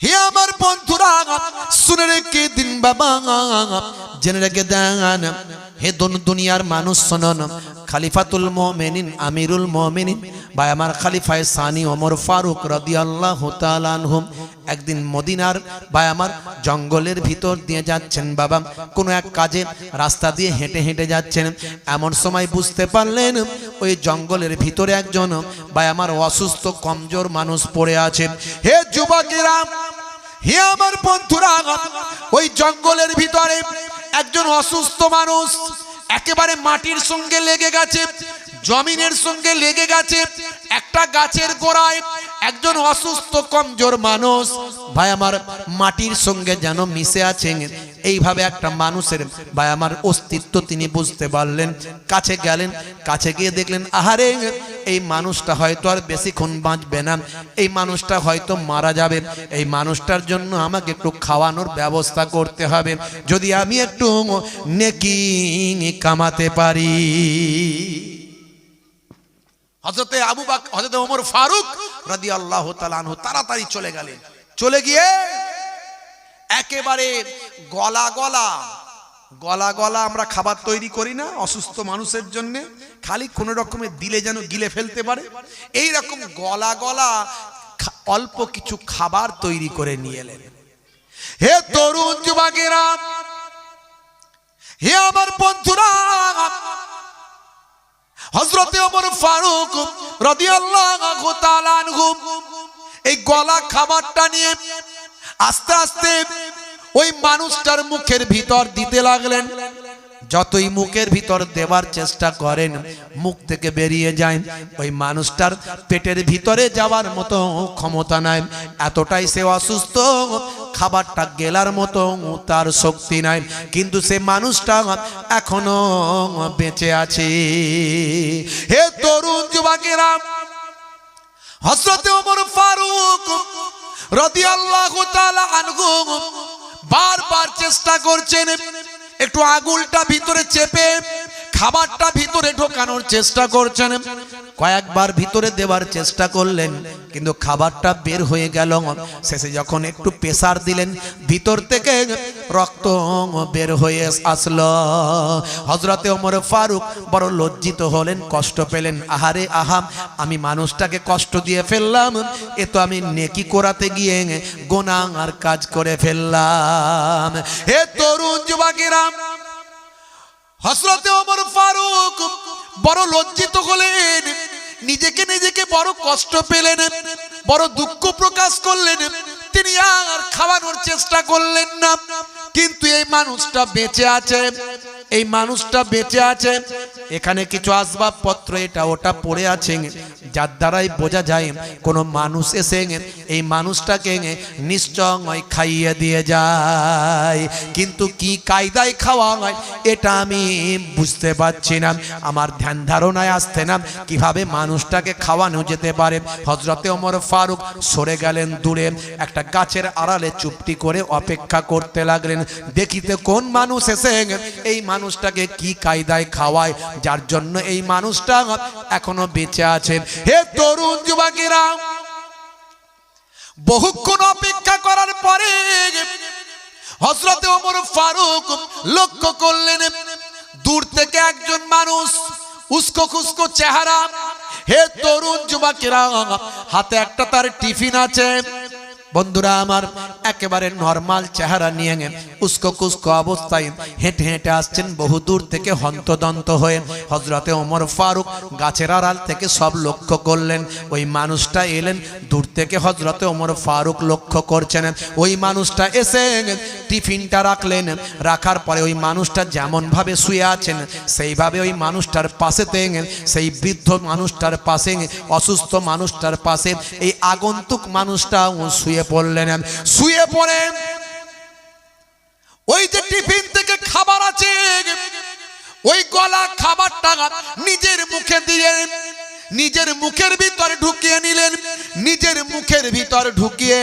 হে আমার বন্ধুরা, শুনে রেখে দিন বাবা, জেনে রেখে দেন। হে দুনিয়ার মানুষ শুনুন, খলিফাতুল মুমিনিন আমিরুল মুমিনিন ভাই আমার খলিফায়ে সানি ওমর ফারুক রাদিয়াল্লাহু তাআলা আনহু একদিন মদিনার ভাই আমার জঙ্গলের ভিতর দিয়ে যাচ্ছেন বাবা, কোনো এক কাজে রাস্তা দিয়ে হেঁটে হেঁটে যাচ্ছেন। এমন সময় বুঝতে পারলেন ওই জঙ্গলের ভিতরে একজন ভাই আমার অসুস্থ কমজোর মানুষ পড়ে আছে। হে যুবকেরা, হে আমার বন্ধুরা, ওই জঙ্গলের ভিতরে একজন অসুস্থ মানুষ একেবারে মাটির সঙ্গে লেগে গেছে, জমিনের সঙ্গে লেগে গেছে। একটা গাছের গোড়ায় একজন অসুস্থ কমজোর মানুষ ভাই আমার মাটির সঙ্গে যেন মিশে আছেন। এইভাবে একটা মানুষের ভাই আমার অস্তিত্ব তিনি বুঝতে পারলেন। কাছে গেলেন, কাছে গিয়ে দেখলেন আহারে এই মানুষটা হয়তো আর বেশিক্ষণ বাঁচবে না, এই মানুষটা হয়তো মারা যাবে। এই মানুষটার জন্য আমাকে একটু খাওয়ানোর ব্যবস্থা করতে হবে, যদি আমি একটু নেকি কামাতে পারি। হযরতে আবু বকর, হযরতে ওমর ফারুক রাদিয়াল্লাহু তাআলা আনহু তাড়াতাড়ি চলে গেলেন। চলে গিয়ে একেবারে গলা গলা আমরা খাবার তৈরি করি না অসুস্থ মানুষের জন্য, খালি কোনো রকমের দিলে যেন গিলে ফেলতে পারে, এই রকম গলা অল্প কিছু খাবার তৈরি করে নিয়ে এলেন। হে তরুণ যুবকেরা, হে আমার বন্ধুরা, হযরতে ওমর ফারুক রাদিয়াল্লাহু তাআলা আনহু এই গলা খাবারটা নিয়ে আস্তে আস্তে ওই মানুষটার মুখের ভিতর দিতে লাগলেন। যতই মুখের ভিতর দেওয়ার চেষ্টা করেন মুখ থেকে বেরিয়ে যায়, ওই মানুষটার পেটের ভিতরে যাওয়ার মতো ক্ষমতা নাই, এতটাই সে অসুস্থ, খাবারটা গেলার মতো তার শক্তি নাই। কিন্তু সে মানুষটা এখনো বেঁচে আছে। হে তরুণ যুবকেরা, হযরতে ওমর ফারুক রাদিয়াল্লাহু তাআলা আনহু বারবার চেষ্টা করছেন একটু আগুলটা ভিতরে চেপে খাবারটা ভিতরে ঢোকানোর চেষ্টা করছেন। কয়েকবার ভিতরে দেওয়ার চেষ্টা করলেন, কিন্তু খাবারটা বের হয়ে গেল। শেষে যখন একটু প্রেসার দিলেন, ভিতর থেকে রক্ত বের হয়ে আসলো। হযরতে ওমর ফারুক বড় লজ্জিত হলেন, কষ্ট পেলেন। আহারে আহা, আমি মানুষটাকে কষ্ট দিয়ে ফেললাম, এ তো আমি নেকি করাতে গিয়ে গুনাহর কাজ করে ফেললাম। হে তরুণ যুবকেরা, হযরতে ওমর ফারুক বড় লজ্জিত হলেন, নিজেকে বড় কষ্ট পেলেন, বড় দুঃখ প্রকাশ করলেন। তিনি আর খাওয়ানোর চেষ্টা করলেন না, কিন্তু এই মানুষটা বেঁচে আছে, এই মানুষটা বেঁচে আছে। এখানে কিছু আসবাবপত্র এটা ওটা পড়ে আছে, যার দ্বারাই বোঝা যায় কোনো মানুষ এসে এই মানুষটাকে নিশ্চয় খাইয়ে দিয়ে যায়। কিন্তু কি কায়দায় খাওয়া হয় এটা আমি বুঝতে পারছি না, আমার ধ্যান ধারণায় আসছে না কিভাবে মানুষটাকে খাওয়ানো যেতে পারে। হযরতে ওমর ফারুক সরে গেলেন দূরে, একটা গাছের আড়ালে চুপটি করে অপেক্ষা করতে লাগলেন, দেখিতে কোন মানুষ এসে এই মানুষটাকে কি কায়দায় খাওয়ায়, যার জন্য এই মানুষটা এখনো বেঁচে আছে। হে তরুণ যুবকেরা, বহুক্ষণ অপেক্ষা করার পরে হযরতে ওমর ফারুক লক্ষ্য করলেন দূর থেকে একজন মানুষ, উস্কো খুস্কো চেহারা। হে তরুণ যুবকেরা, হাতে একটা তার টিফিন আছে। বন্ধুরা আমার, একেবারে নরমাল চেহারা নিয়ে উস্কো কুস্কো অবস্থায় হেঁটে হেঁটে আসছেন বহু দূর থেকে হন্তদন্ত হয়ে। হযরতে ওমর ফারুক গাছের আড়াল থেকে সব লক্ষ্য করলেন, ওই মানুষটা এলেন দূর থেকে। হযরতে ওমর ফারুক লক্ষ্য করছেন, ওই মানুষটা এসে টিফিনটা রাখলেন, রাখার পরে ওই মানুষটা যেমন ভাবে শুয়ে আছেন সেইভাবে ওই মানুষটার পাশেতে, সেই বৃদ্ধ মানুষটার পাশে, অসুস্থ মানুষটার পাশে এই আগন্তুক মানুষটা শুয়ে পড়লেন। শুয়ে পড়ে ওই যে টিফিন থেকে খাবার আছে, ওই গলা খাবারটা নিজের মুখে দিয়ে নিজের মুখের ভিতর ঢুকিয়ে নিলেন। নিজের মুখের ভিতর ঢুকিয়ে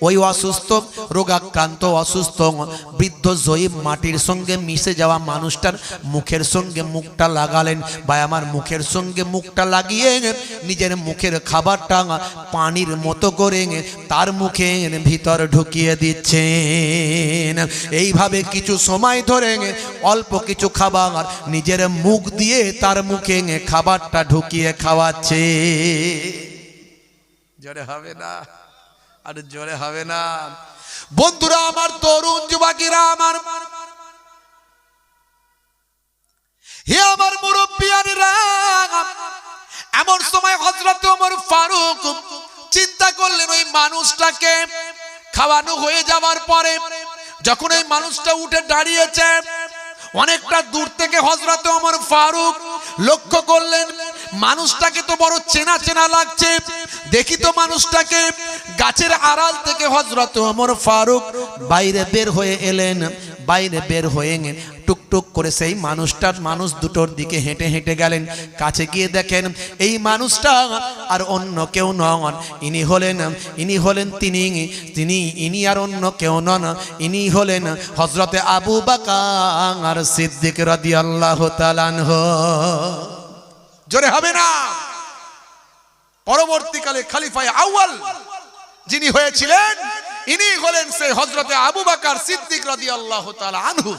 ওই অসুস্থ রোগাক্রান্ত অসুস্থ বৃদ্ধ জয়ীব মাটির সঙ্গে মিশে যাওয়া মানুষটার মুখের সঙ্গে মুখটা লাগালেন। ভাই আমার মুখের সঙ্গে মুখটা লাগিয়ে নিজের মুখের খাবারটা পানির মতো করে তার মুখের ভিতর ঢুকিয়ে দিচ্ছেন। এইভাবে কিছু সময় ধরে অল্প কিছু খাবার নিজের মুখ দিয়ে তার মুখে খাবারটা ঢুকিয়ে খাওয়াচ্ছে। জোরে হবে না, আর জোরে হবে না। বন্ধুরা আমার, তরুণ যুবকেরা আমার, হে আমার মুরব্বিয়ানেরা, এমন সময় হযরত ওমর ফারুক চিন্তা করলেন ওই মানুষটাকে খাওয়ানো হয়ে যাওয়ার পরে যখন এই মানুষটা উঠে দাঁড়িয়েছে, অনেকটা দূর থেকে হযরত ওমর ফারুক লক্ষ্য করলেন মানুষটাকে তো বড় চেনা চেনা লাগছে। দেখি তো মানুষটাকে। গাছের আড়াল থেকে হযরত ওমর ফারুক বাইরে বের হয়ে এলেন। বাইরে বের হয়ে টুকটুক করে সেই মানুষ দুটোর দিকে হেঁটে হেঁটে গেলেন। কাছে গিয়ে দেখেন এই মানুষটা আর অন্য কেউ নন, ইনি হলেন তিনি আর অন্য কেউ নন, ইনি হলেন হযরতে আবু বকর সিদ্দিক রাদিয়াল্লাহু তাআলা আনহু। জোরে হবে না। পরবর্তীকালে খলিফায়ে আউয়াল যিনি হয়েছিলেন ইনি হলেন সেই হযরতে আবু বকর সিদ্দিক রাদিয়াল্লাহু তাআলা আনহু।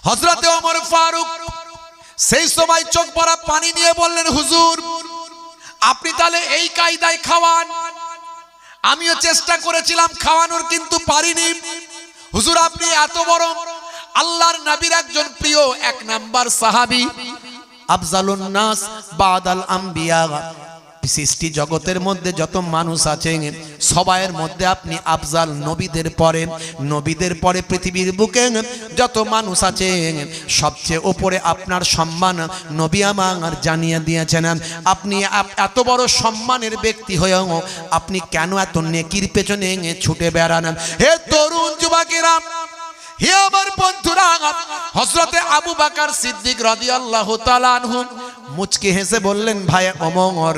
হযরতে ওমর ফারুক সেই সময় চোখ ভরা পানি নিয়ে বললেন, হুজুর আপনি তাহলে এই কায়দায় খাওয়ান। আমিও চেষ্টা করেছিলাম খাওয়ানোর, কিন্তু পারিনি। হুজুর আপনি এত বড় আল্লাহর নবীর একজন প্রিয় 1 নাম্বার সাহাবী, আফজালুন নাস বাদাল আম্বিয়া। সৃষ্টি জগতের মধ্যে যত মানুষ আছেন সবাইয়ের মধ্যে আপনি আফজাল, নবীদের পরে পৃথিবীর বুকে যত মানুষ আছেন সবচেয়ে উপরে আপনার সম্মান নবী আমার জানিয়ে দিয়েছেন। আপনি এত বড় সম্মানের ব্যক্তি হয়েও আপনি কেন এত নেকির পেছনে ছুটে বেড়ান? হে তরুণ যুবকেরা, হে আমার বন্ধুরা, হযরতে আবু বকর সিদ্দিক রাদিয়াল্লাহু তাআলা আনহু মুচকি হেসে বললেন, ভাই ওমর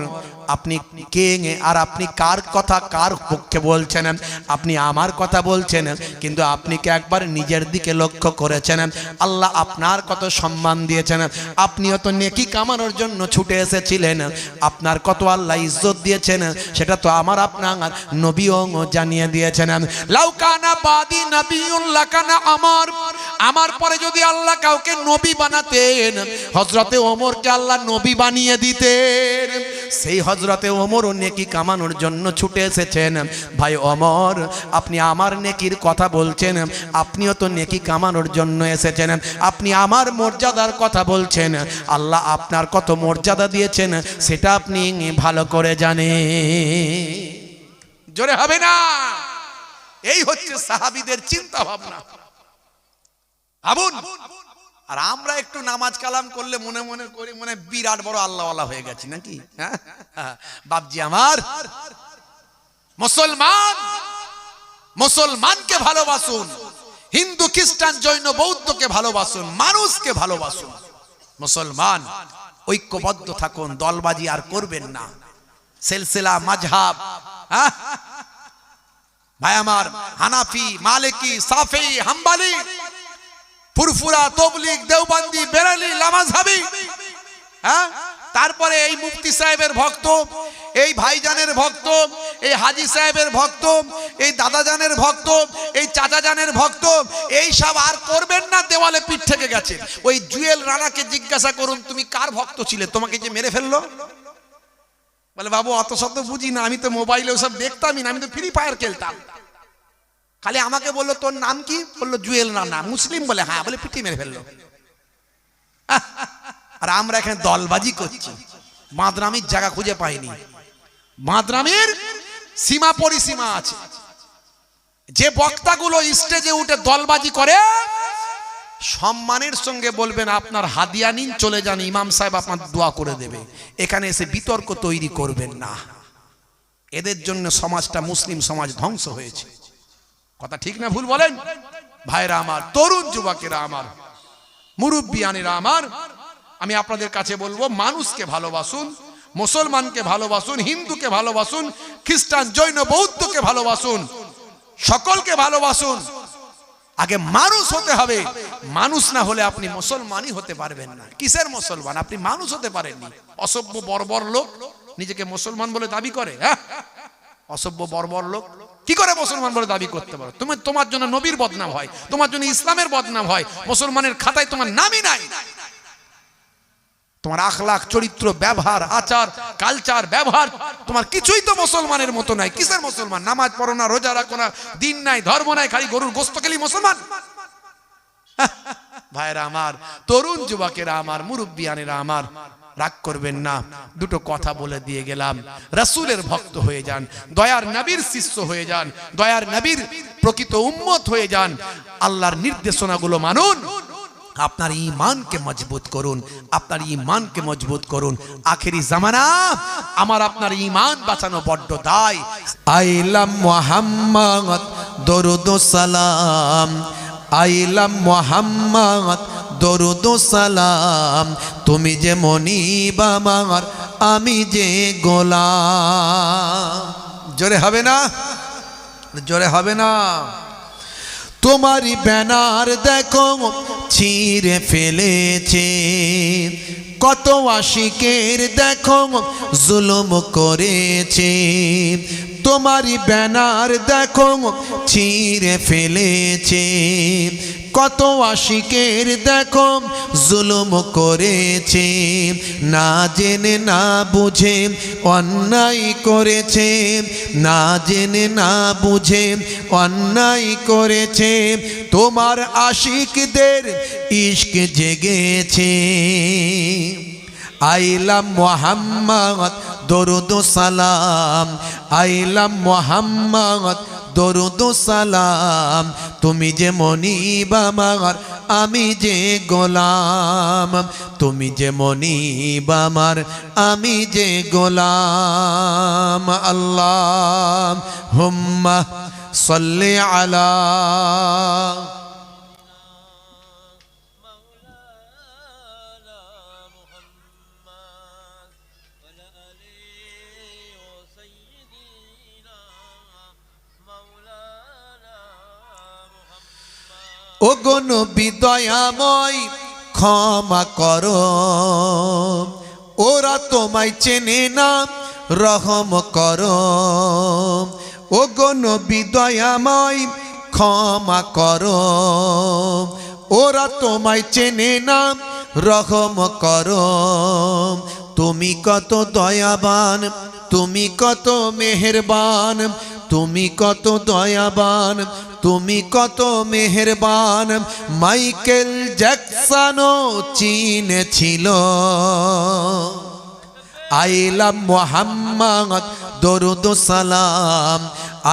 আপনি কে আর আপনি কার কথা কার পক্ষে বলছেন? আপনি আমার কথা বলছেন, কিন্তু আপনি কি একবার নিজের দিকে লক্ষ্য করেছেন? আল্লাহ আপনার কত সম্মান দিয়েছেন। আপনিও তো নেকি কামানোর জন্য ছুটে এসেছিলেন, আপনার কত আল্লাহ ইজ্জত দিয়েছেন সেটা তো আপনার নবীও জানিয়ে দিয়েছেন। লাউ কানা বাদি নবিয়ুন লাকানা আমার পরে যদি আল্লাহ কাউকে নবী বানাতেন হযরতে ওমরকে আল্লাহ নবী বানিয়ে দিতেন। সেই হযরতে ওমরও নেকি কামানোর জন্য ছুটে এসেছেন। ভাই ওমর আপনি আমার নেকির কথা বলছেন, আপনিও তো নেকি কামানোর জন্য এসেছেন। আপনি আমার মর্যাদার কথা বলছেন, আল্লাহ আপনার কত মর্যাদা দিয়েছেন সেটা আপনি ভালো করে জানেন। জোরে হবে না। এই হচ্ছে সাহাবীদের চিন্তা ভাবনা। ভাবুন, আর আমরা একটু নামাজ কালাম করলে মনে মনে করি মনে বিরাট বড় আল্লাহওয়ালা হয়ে গেছি নাকি? বাপজি আমার, মুসলমানকে ভালোবাসুন, হিন্দু খ্রিস্টান জৈন বৌদ্ধকে ভালোবাসুন, মানুষকে ভালোবাসুন। মুসলমান ঐক্যবদ্ধ থাকুন, দলবাজি আর করবেন না। সিলসিলা মাযহাব, ভাই আমার, হানাফি, মালিকি, শাফিঈ, হাম্বলি, ফুরফুরা, তবলিগ, দেওবন্দি, বেরেলি, লামাযহাবি, তারপরে এই মুফতি সাহেবের ভক্ত, এই ভাইজানের ভক্ত, এই হাজি সাহেবের ভক্ত, এই দাদাজানের ভক্ত, এই চাচাজানের ভক্ত, এই সব আর করবেন না। দেওয়ালে পিঠ থেকে গেছে। ওই জুয়েল রানাকে জিজ্ঞাসা করুন তুমি কার ভক্ত ছিলে, তোমাকে যে মেরে ফেললো? বলে বাবু অত শত বুঝি না, আমি তো মোবাইলে ওসব দেখতামই না, আমি তো ফ্রি ফায়ার খেলতাম। খালি আমাকে বললো তোর নাম কি? বললো জুয়েল রানা। মুসলিম? বলে হ্যাঁ। বলে পিটি মেরে ফেললো। আর আমরা এখানে দলবাজি করছি, মাদরামির জায়গা খুঁজে পাইনি। মাদরামির সীমা পরিসীমা আছে। যে বক্তাগুলো স্টেজে উঠে দলবাজি করে সম্মানের সঙ্গে বলবেন আপনার হাদিয়া নিন, চলে যান, ইমাম সাহেব আপনার দোয়া করে দেবে। এখানে এসে বিতর্ক তৈরি করবেন না। এদের জন্য সমাজটা, মুসলিম সমাজ ধ্বংস হয়েছে। কথা ঠিক না ভুল বলেন? ভাইরা আমার, তরুণ যুবকেরা আমার, মুরব্বিয়ানেরা আমার, আমি আপনাদের কাছে বলবো মানুষকে ভালোবাসুন, মুসলমানকে ভালোবাসুন, হিন্দুকে ভালোবাসুন, খ্রিস্টান, জৈন, বৌদ্ধকে ভালোবাসুন, সকলকে ভালোবাসুন। আগে মানুষ হতে হবে। মানুষ না হলে আপনি মুসলমানই হতে পারবেন না। কিসের মুসলমান? আপনি মানুষ হতে পারেননি। অসভ্য বর্বর লোক নিজেকে মুসলমান বলে দাবি করে। হ্যাঁ, অসভ্য বর্বর লোক কি করে মুসলমান বলে দাবি করতে পারো? তোমার জন্য নবীর বদনাম হয়, তোমার জন্য ইসলামের বদনাম হয়, মুসলমানের খাতায় তোমার নামই নাই। তোমার আখলাক, চরিত্র, ব্যবহার, আচার, কালচার, ব্যবহার তোমার কিছুই তো মুসলমানের মতো নাই। কিসের মুসলমান? নামাজ পড়ো না, রোজা রাখো না, দিন নাই, ধর্ম নাই, খালি গরুর গোস্ত খেলি মুসলমান। ভাইরা আমার, তরুণ যুবকেরা আমার, মুরব্বিয়ানেরা আমার, রাগ করবেন না, দুটো কথা বলে দিয়ে গেলাম। রাসূলের ভক্ত হয়ে যান, দয়ার নবীর শিষ্য হয়ে যান, দয়ার নবীর প্রকৃত উম্মত হয়ে যান, আল্লাহর নির্দেশনাগুলো মানুন, আপনার ঈমানকে মজবুত করুন, আপনার ঈমানকে মজবুত করুন। আখেরি জামানা আমার আপনার ঈমান বাঁচানো বড্ড দায়। আইলাম মুহাম্মদ দরুদ ও সালাম, আইলাম মুহাম্মদ দরুদ ও সালাম, তুমি যে মনিব আমার, আমি যে গোলাম। জোরে হবে না? জোরে হবে না? তোমারই ব্যানার দেখো ছিঁড়ে ফেলেছে, কত আশিকের দেখো জুলুম করেছে। তোমারই ব্যানার দেখো ছিঁড়ে ফেলেছে, কত আশিকের দেখো জুলুম করেছে। না জেনে না বুঝে অন্যায় করেছে, না জেনে না বুঝে অন্যায় করেছে। তোমার আশিকদের ইশক জেগেছে। আইলাম মুহাম্মদ দরুদ ও সালাম, আইলাম মুহাম্মদ দরুদ ও সালাম, তুমি যে মনিব আমার, আমি যে গোলাম। তুমি যে মনিব আমার, আমি যে গোলাম। আল্লাহুম্মা সাল্লি আলা ও গো নবী দয়াময় ক্ষমা করো, ওরা তোমায় চেনে না, রহম করো। ও গো নবী দয়াময় ক্ষমা করো, ওরা তোমায় চেনে না, রহম করো। তুমি কত দয়াবান, তুমি কত মেহেরবান, তুমি কত দয়াবান, তুমি কত মেহেরবান। মাইকেল জ্যাকসনও চিনেছিল। আইলাম মুহাম্মদ দরুদ ও সালাম,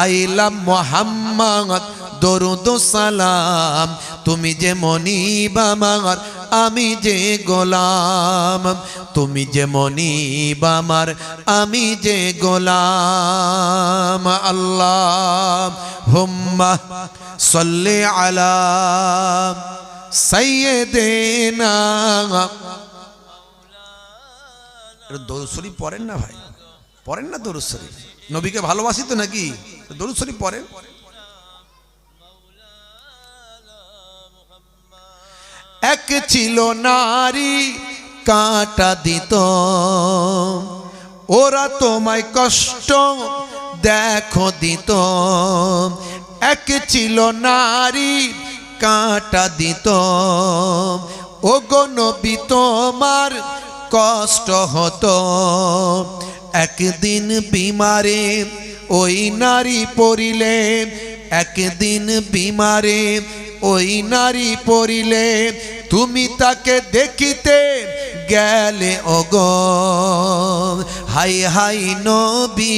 আইলাম মুহাম্মদ দরুদ ও সালাম, তুমি যে মনিব আমার, আমি যে গোলাম। তুমি যে মনিব আমার, আমি যে গোলাম। আল্লাহুম্মা সাল্লি আলা সাইয়্যিদিনা। দরুদ শরীফ পড়েন না ভাই? পড়েন না দরুদ শরীফ? নবীকে ভালোবাসি তো নাকি? দরুদ শরীফ পড়েন। এক ছিল নারী কাঁটা দিত, ওরা তোমায় কষ্ট দেখো দিত। এক ছিল নারী কাঁটা দিত, ও গো নবী তোমার কষ্ট হতো। একদিন বিমারে ওই নারী পড়িলে, একদিন বিমারে ওই নারী পড়িলে, তুমি তাকে দেখিতে গেলে ওগো। হাই হাই নবী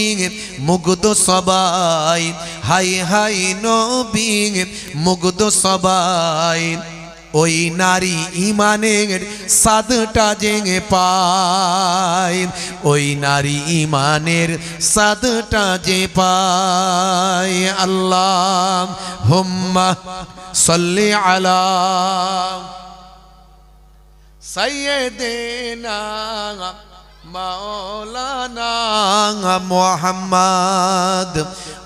মুগ্ধ সবাই, হাই হাই নবী মুগ্ধ সবাই। ওই নারী ইমানের সাদটা জেগে পায়, ওই নারী ইমানের সাদটা যে পায়। আল্লাহুম্মা সাল্লি আলা সাইয়্যিদিনা মাওলানা মুহাম্মদ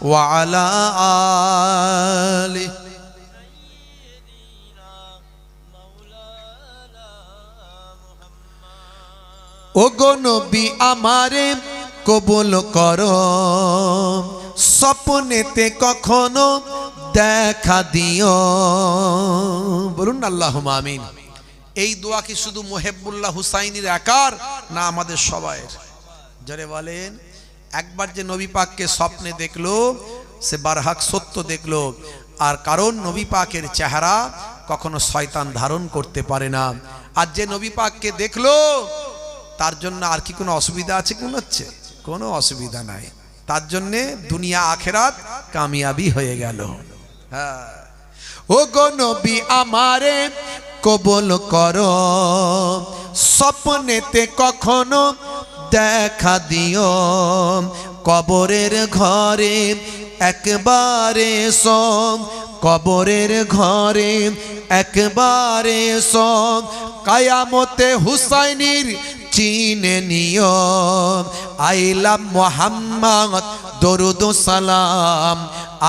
ওয়া আলা আলি। ওগো নবী আমারে কবুল করো, স্বপ্নেতে কখনো দেখা দিও। বলুন আল্লাহুম্মা আমিন। এই দোয়া কি শুধু মুহিবুল্লাহ হুসাইনির একার না আমাদের সবাইয়ের? যারা বলেন একবার যে নবী পাককে স্বপ্নে দেখলো সে বারহাক সত্য দেখলো। আর কারণ নবী পাকের চেহারা কখনো শয়তান ধারণ করতে পারে না। আর যে নবী পাককে দেখলো তার জন্য আর কি কোনো অসুবিধা আছে? কোন হচ্ছে কোনো অসুবিধা নাই। তার জন্য দুনিয়া আখেরাত কামিয়াবি হয়ে গেল। হ্যাঁ, ও গো নবী আমারে কবুল করো, স্বপ্নেতে কখনো দেখা দিও। কবরের ঘরে একবারে সব, কবরের ঘরে একবারে সব। কায়ামতে হুসাইনির চিনে নিও। আইলাম মুহাম্মদ দরুদ সালাম,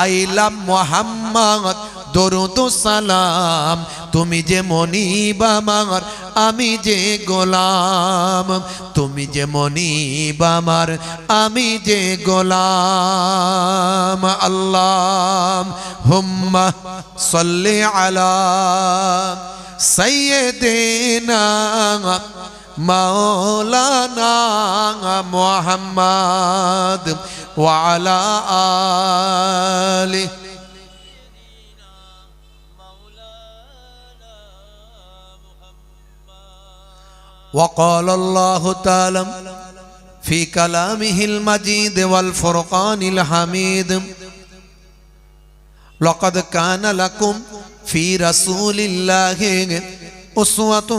আইলাম মুহাম্মদ দরুদ সালাম। তুমি যে মনিব আমার, আমি যে গোলাম। তুমি যে মনিব আমার, আমি যে গোলাম। আল্লাহুম্মা সাল্লি আলা সাইয়্যিদিনা মাওলানা মুহাম্মদ ওয়া আলা আলি। وقال الله تعالى في كلامه المجيد والفرقان الحميد لقد كان لكم في رسول الله أسوة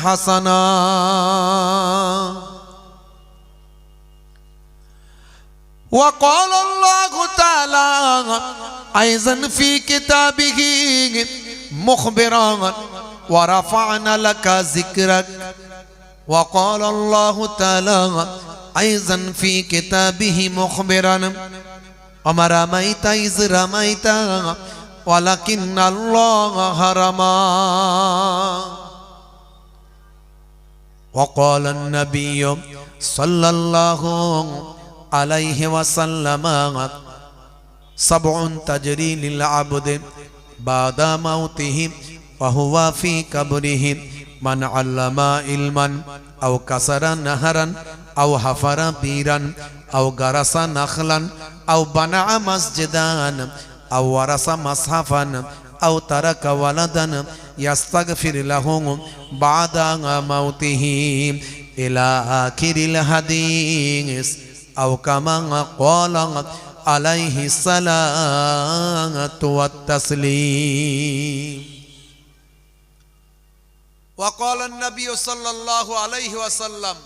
حسنة. وقال الله تعالى أيضا في كتابه مخبرا ورفعنا لك ذكرك. وقال الله تعالى أيضا في كتابه مخبرا وما رميت إذ رميت ولكن الله رمى. وقال النبي صلى الله عليه وسلم سبع تجري للعبد بعد موته وهو في قبره: من علم علما أو كسر نهرا أو حفر بيرا أو غرس نخلا أو بنى مسجدا أو ورث مصحفا أو ترك ولدا يستغفر له بعد موته إلى آخر الحديث أو كما قال عليه الصلاة والتسليم. وقال النبي صلى الله عليه وسلم: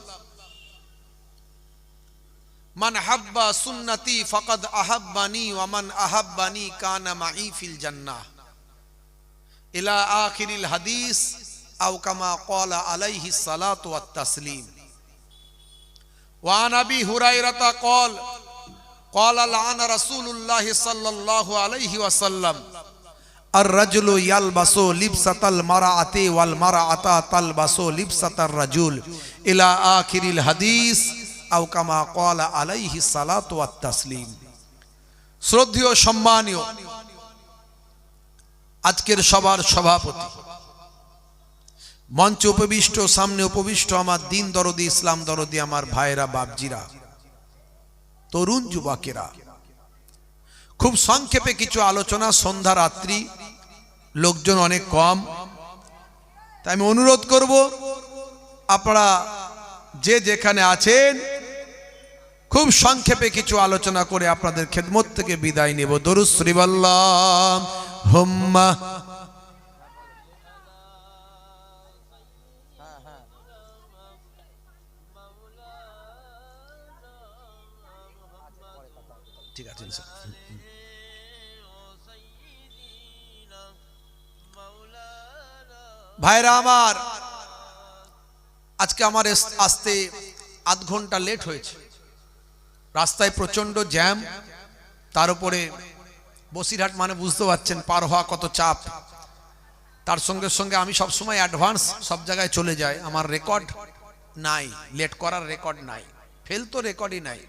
من حب سنتي فقد أحبني ومن أحبني كان معي في الجنة إلى آخر الحديث أو كما قال عليه الصلاة والتسليم. وعن أبي هريرة قال: قال لعن رسول الله صلى الله عليه وسلم: الرجل يلبس لبسة المرأة والمرأة تلبس لبسة الرجل إلى آخر الحديث أو كما قال عليه الصلاة والتسليم. শ্রদ্ধেয় সম্মানীয় আজকের সবার সভাপতি, মঞ্চে উপবিষ্ট, সামনে উপবিষ্ট আমার দিন দরদি, ইসলাম দরদি আমার ভাইরা, বাপজিরা, তরুণ যুবকেরা, খুব সংক্ষেপে কিছু আলোচনা। সন্ধ্যা রাত্রি, লোকজন অনেক কম, তাই আমি অনুরোধ করব আপনারা যে যেখানে আছেন খুব সংক্ষেপে কিছু আলোচনা করে আপনাদের খেদমত থেকে বিদায় নেব। দরুদ শরীফ আল্লাহুম্মা ঠিক আছে ভাইরা আমার, আজকে আমার আসতে আধ ঘন্টা লেট হয়েছে, রাস্তায় প্রচন্ড জ্যাম, তার উপরে বসিরহাট মানে বুঝতে পারছেন পার হওয়া কত চাপ। তার সঙ্গে সঙ্গে আমি সবসময় অ্যাডভান্স সব জায়গায় চলে যাই, আমার রেকর্ড নাই, লেট করার রেকর্ড নাই, ফেল তো রেকর্ডই নাই।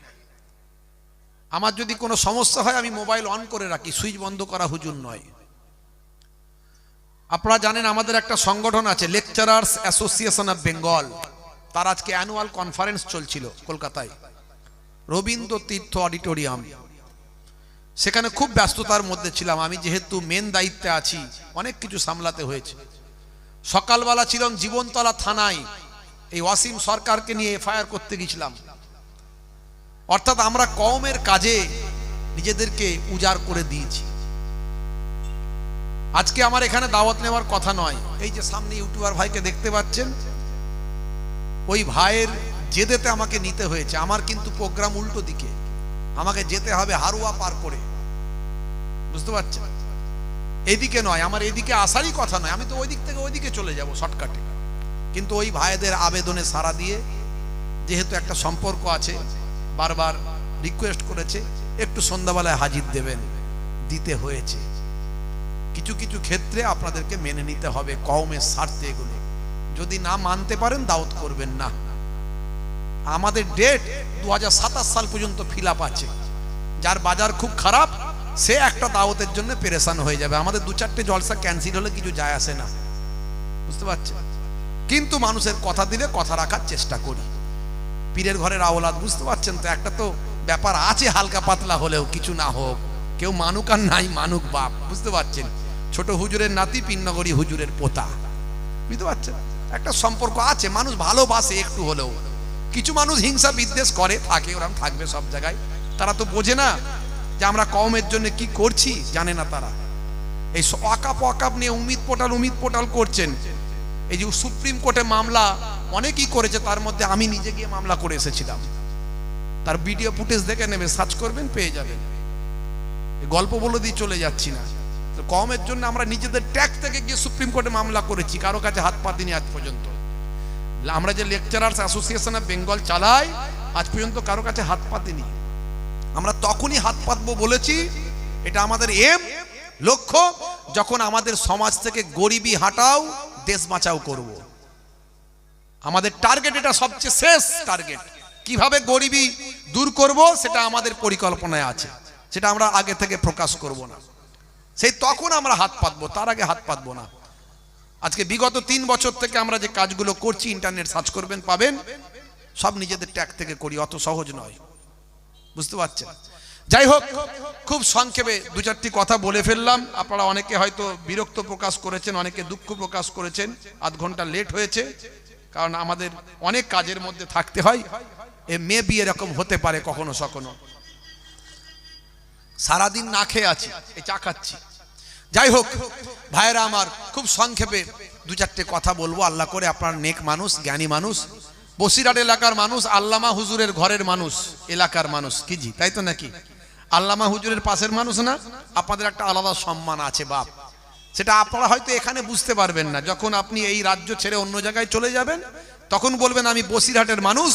আমার যদি কোনো সমস্যা হয় আমি মোবাইল অন করে রাখি, সুইচ বন্ধ করা হুজুর নয়। আপনারা জানেন আমাদের একটা সংগঠন আছে লেকচারার্স অ্যাসোসিয়েশন অফ বেঙ্গল, তার আজকে অ্যানুয়াল কনফারেন্স চলছিল কলকাতায় রবীন্দ্র তীর্থ অডিটোরিয়াম। সেখানে খুব ব্যস্ততার মধ্যে ছিলাম, আমি যেহেতু মেন দায়িত্বে আছি অনেক কিছু সামলাতে হয়েছে। সকালবেলা ছিলাম জীবনতলা থানায়, এই ওয়াসিম সরকারকে নিয়ে এফআইআর করতে গেছিলাম। অর্থাৎ আমরা কওমের কাজে নিজেদেরকে উজাড় করে দিয়েছি। আজকে আমার এখানে দাওয়াত নেওয়ার কথা নয়, এই যে সামনে ইউটিউবার ভাইকে দেখতে পাচ্ছেন, ওই ভাইয়ের জেদেতে আমাকে নিতে হয়েছে। আমার কিন্তু প্রোগ্রাম উল্টো দিকে, আমাকে যেতে হবে হারুয়া পার করে, বুঝতে পারছেন? এদিকে নয়, আমার এদিকে আসারই কথা নয়, আমি তো ওই দিক থেকে ওইদিকে চলে যাব শর্টকাটে। কিন্তু ওই ভাইদের আবেদনে সাড়া দিয়ে, যেহেতু একটা সম্পর্ক আছে, বারবার রিকোয়েস্ট করেছে একটু সন্ধ্যাবেলায় হাজির দেবেন, দিতে হয়েছে। কিছু কিছু ক্ষেত্রে আপনাদেরকে মেনে নিতে হবে কওমের স্বার্থে এগুলো। যদি না মানতে পারেন দাওয়াত করবেন না। আমাদের ডেট 2027 সাল পর্যন্ত ফিল আপ আছে। যার বাজার খুব খারাপ সে একটা দাওয়াতের জন্য পেরেশান হয়ে যাবে। আমাদের 2-4টে জলসা ক্যান্সেল হলে কিছু যায় আসে না, বুঝতে পারছেন? কিন্তু মানুষের কথা দিলে কথা রাখার চেষ্টা করি। পীরের ঘরের আওলাদ, বুঝতে পারছেন তো? একটা তো ব্যাপার আছে হালকা পাতলা হলেও, কিছু না হোক, কেউ মানুক আর নাই মানুক বাপ, বুঝতে পারছেন? ছোট হুজুরের নাতি, পিননগরী হুজুরের পোতা, বুঝতে পারছেন? একটা সম্পর্ক আছে, মানুষ ভালোবাসে একটু হলেও। কিছু মানুষ হিংসা বিদ্বেষ করে, থাকে, ওরকম থাকবে সব জায়গায়। তারা তো বোঝে না যে আমরা কওমের জন্য কি করছি, জানে না তারা। এই ওয়াকাপ নিয়ে উমিদ পোটাল করছেন। এই যে সুপ্রিম কোর্টে মামলা অনেকেই করেছে, তার মধ্যে আমি নিজে গিয়ে মামলা করে এসেছিলাম। তার ভিডিও ফুটেজ দেখে নেবে, সার্চ করবেন, পেয়ে যাবেন। গল্প বলে দিয়ে চলে যাচ্ছি না। তো কওমের জন্য আমরা নিজেদের ট্যাক্স থেকে গিয়ে সুপ্রিম কোর্টে মামলা করেছি, কারো কাছে হাত পাতিনি আজ পর্যন্ত। আমরা যে লেকচারার্স অ্যাসোসিয়েশন অফ বেঙ্গল চালাই, আজ পর্যন্ত কারো কাছে হাত পাতিনি। আমরা তখনই হাত পাতবো বলেছি, এটা আমাদের লক্ষ্য, যখন আমাদের সমাজ থেকে গরিবি হাটাও, দেশ বাঁচাও করব। আমাদের টার্গেট এটা, সবচেয়ে শেষ টার্গেট। কিভাবে গরিবি দূর করব সেটা আমাদের পরিকল্পনায় আছে, সেটা আমরা আগে থেকে প্রকাশ করব না। সেই তখন আমরা হাত পাতবো, তার আগে হাত পাতবো না। আজকে বিগত 3 বছর থেকে আমরা যে কাজগুলো করছি, ইন্টারনেট সার্চ করবেন পাবেন, সব নিজেদের ট্যাগ থেকে করি, অত সহজ নয়, বুঝতে পারছেন? যাই হোক, খুব সংক্ষেপে 2-4টি কথা বলে ফেললাম। আপনারা অনেকে হয়তো বিরক্ত প্রকাশ করেছেন, অনেকে দুঃখ প্রকাশ করেছেন, আধ ঘন্টা লেট হয়েছে, কারণ আমাদের অনেক কাজের মধ্যে থাকতে হয়। মেবি এরকম হতে পারে কখনো কখনো, সারাদিন না খেয়ে আছি, এই চা খাচ্ছি। যাই হোক ভাইরা আমার, খুব সংক্ষেপে 2-4টে কথা বলবো। আল্লাহ করে আপনার নেক মানুষ, জ্ঞানী মানুষ, বসিরহাট এলাকার মানুষ, আল্লামা হুজুরের ঘরের মানুষ, এলাকার মানুষ, কি জি তাই তো নাকি? আল্লামা হুজুরের পাশের মানুষ না? আপনাদের একটা আলাদা সম্মান আছে বাপ, সেটা আপনারা হয়তো এখানে বুঝতে পারবেন না। যখন আপনি এই রাজ্য ছেড়ে অন্য জায়গায় চলে যাবেন, তখন বলবেন আমি বসিরহাটের মানুষ,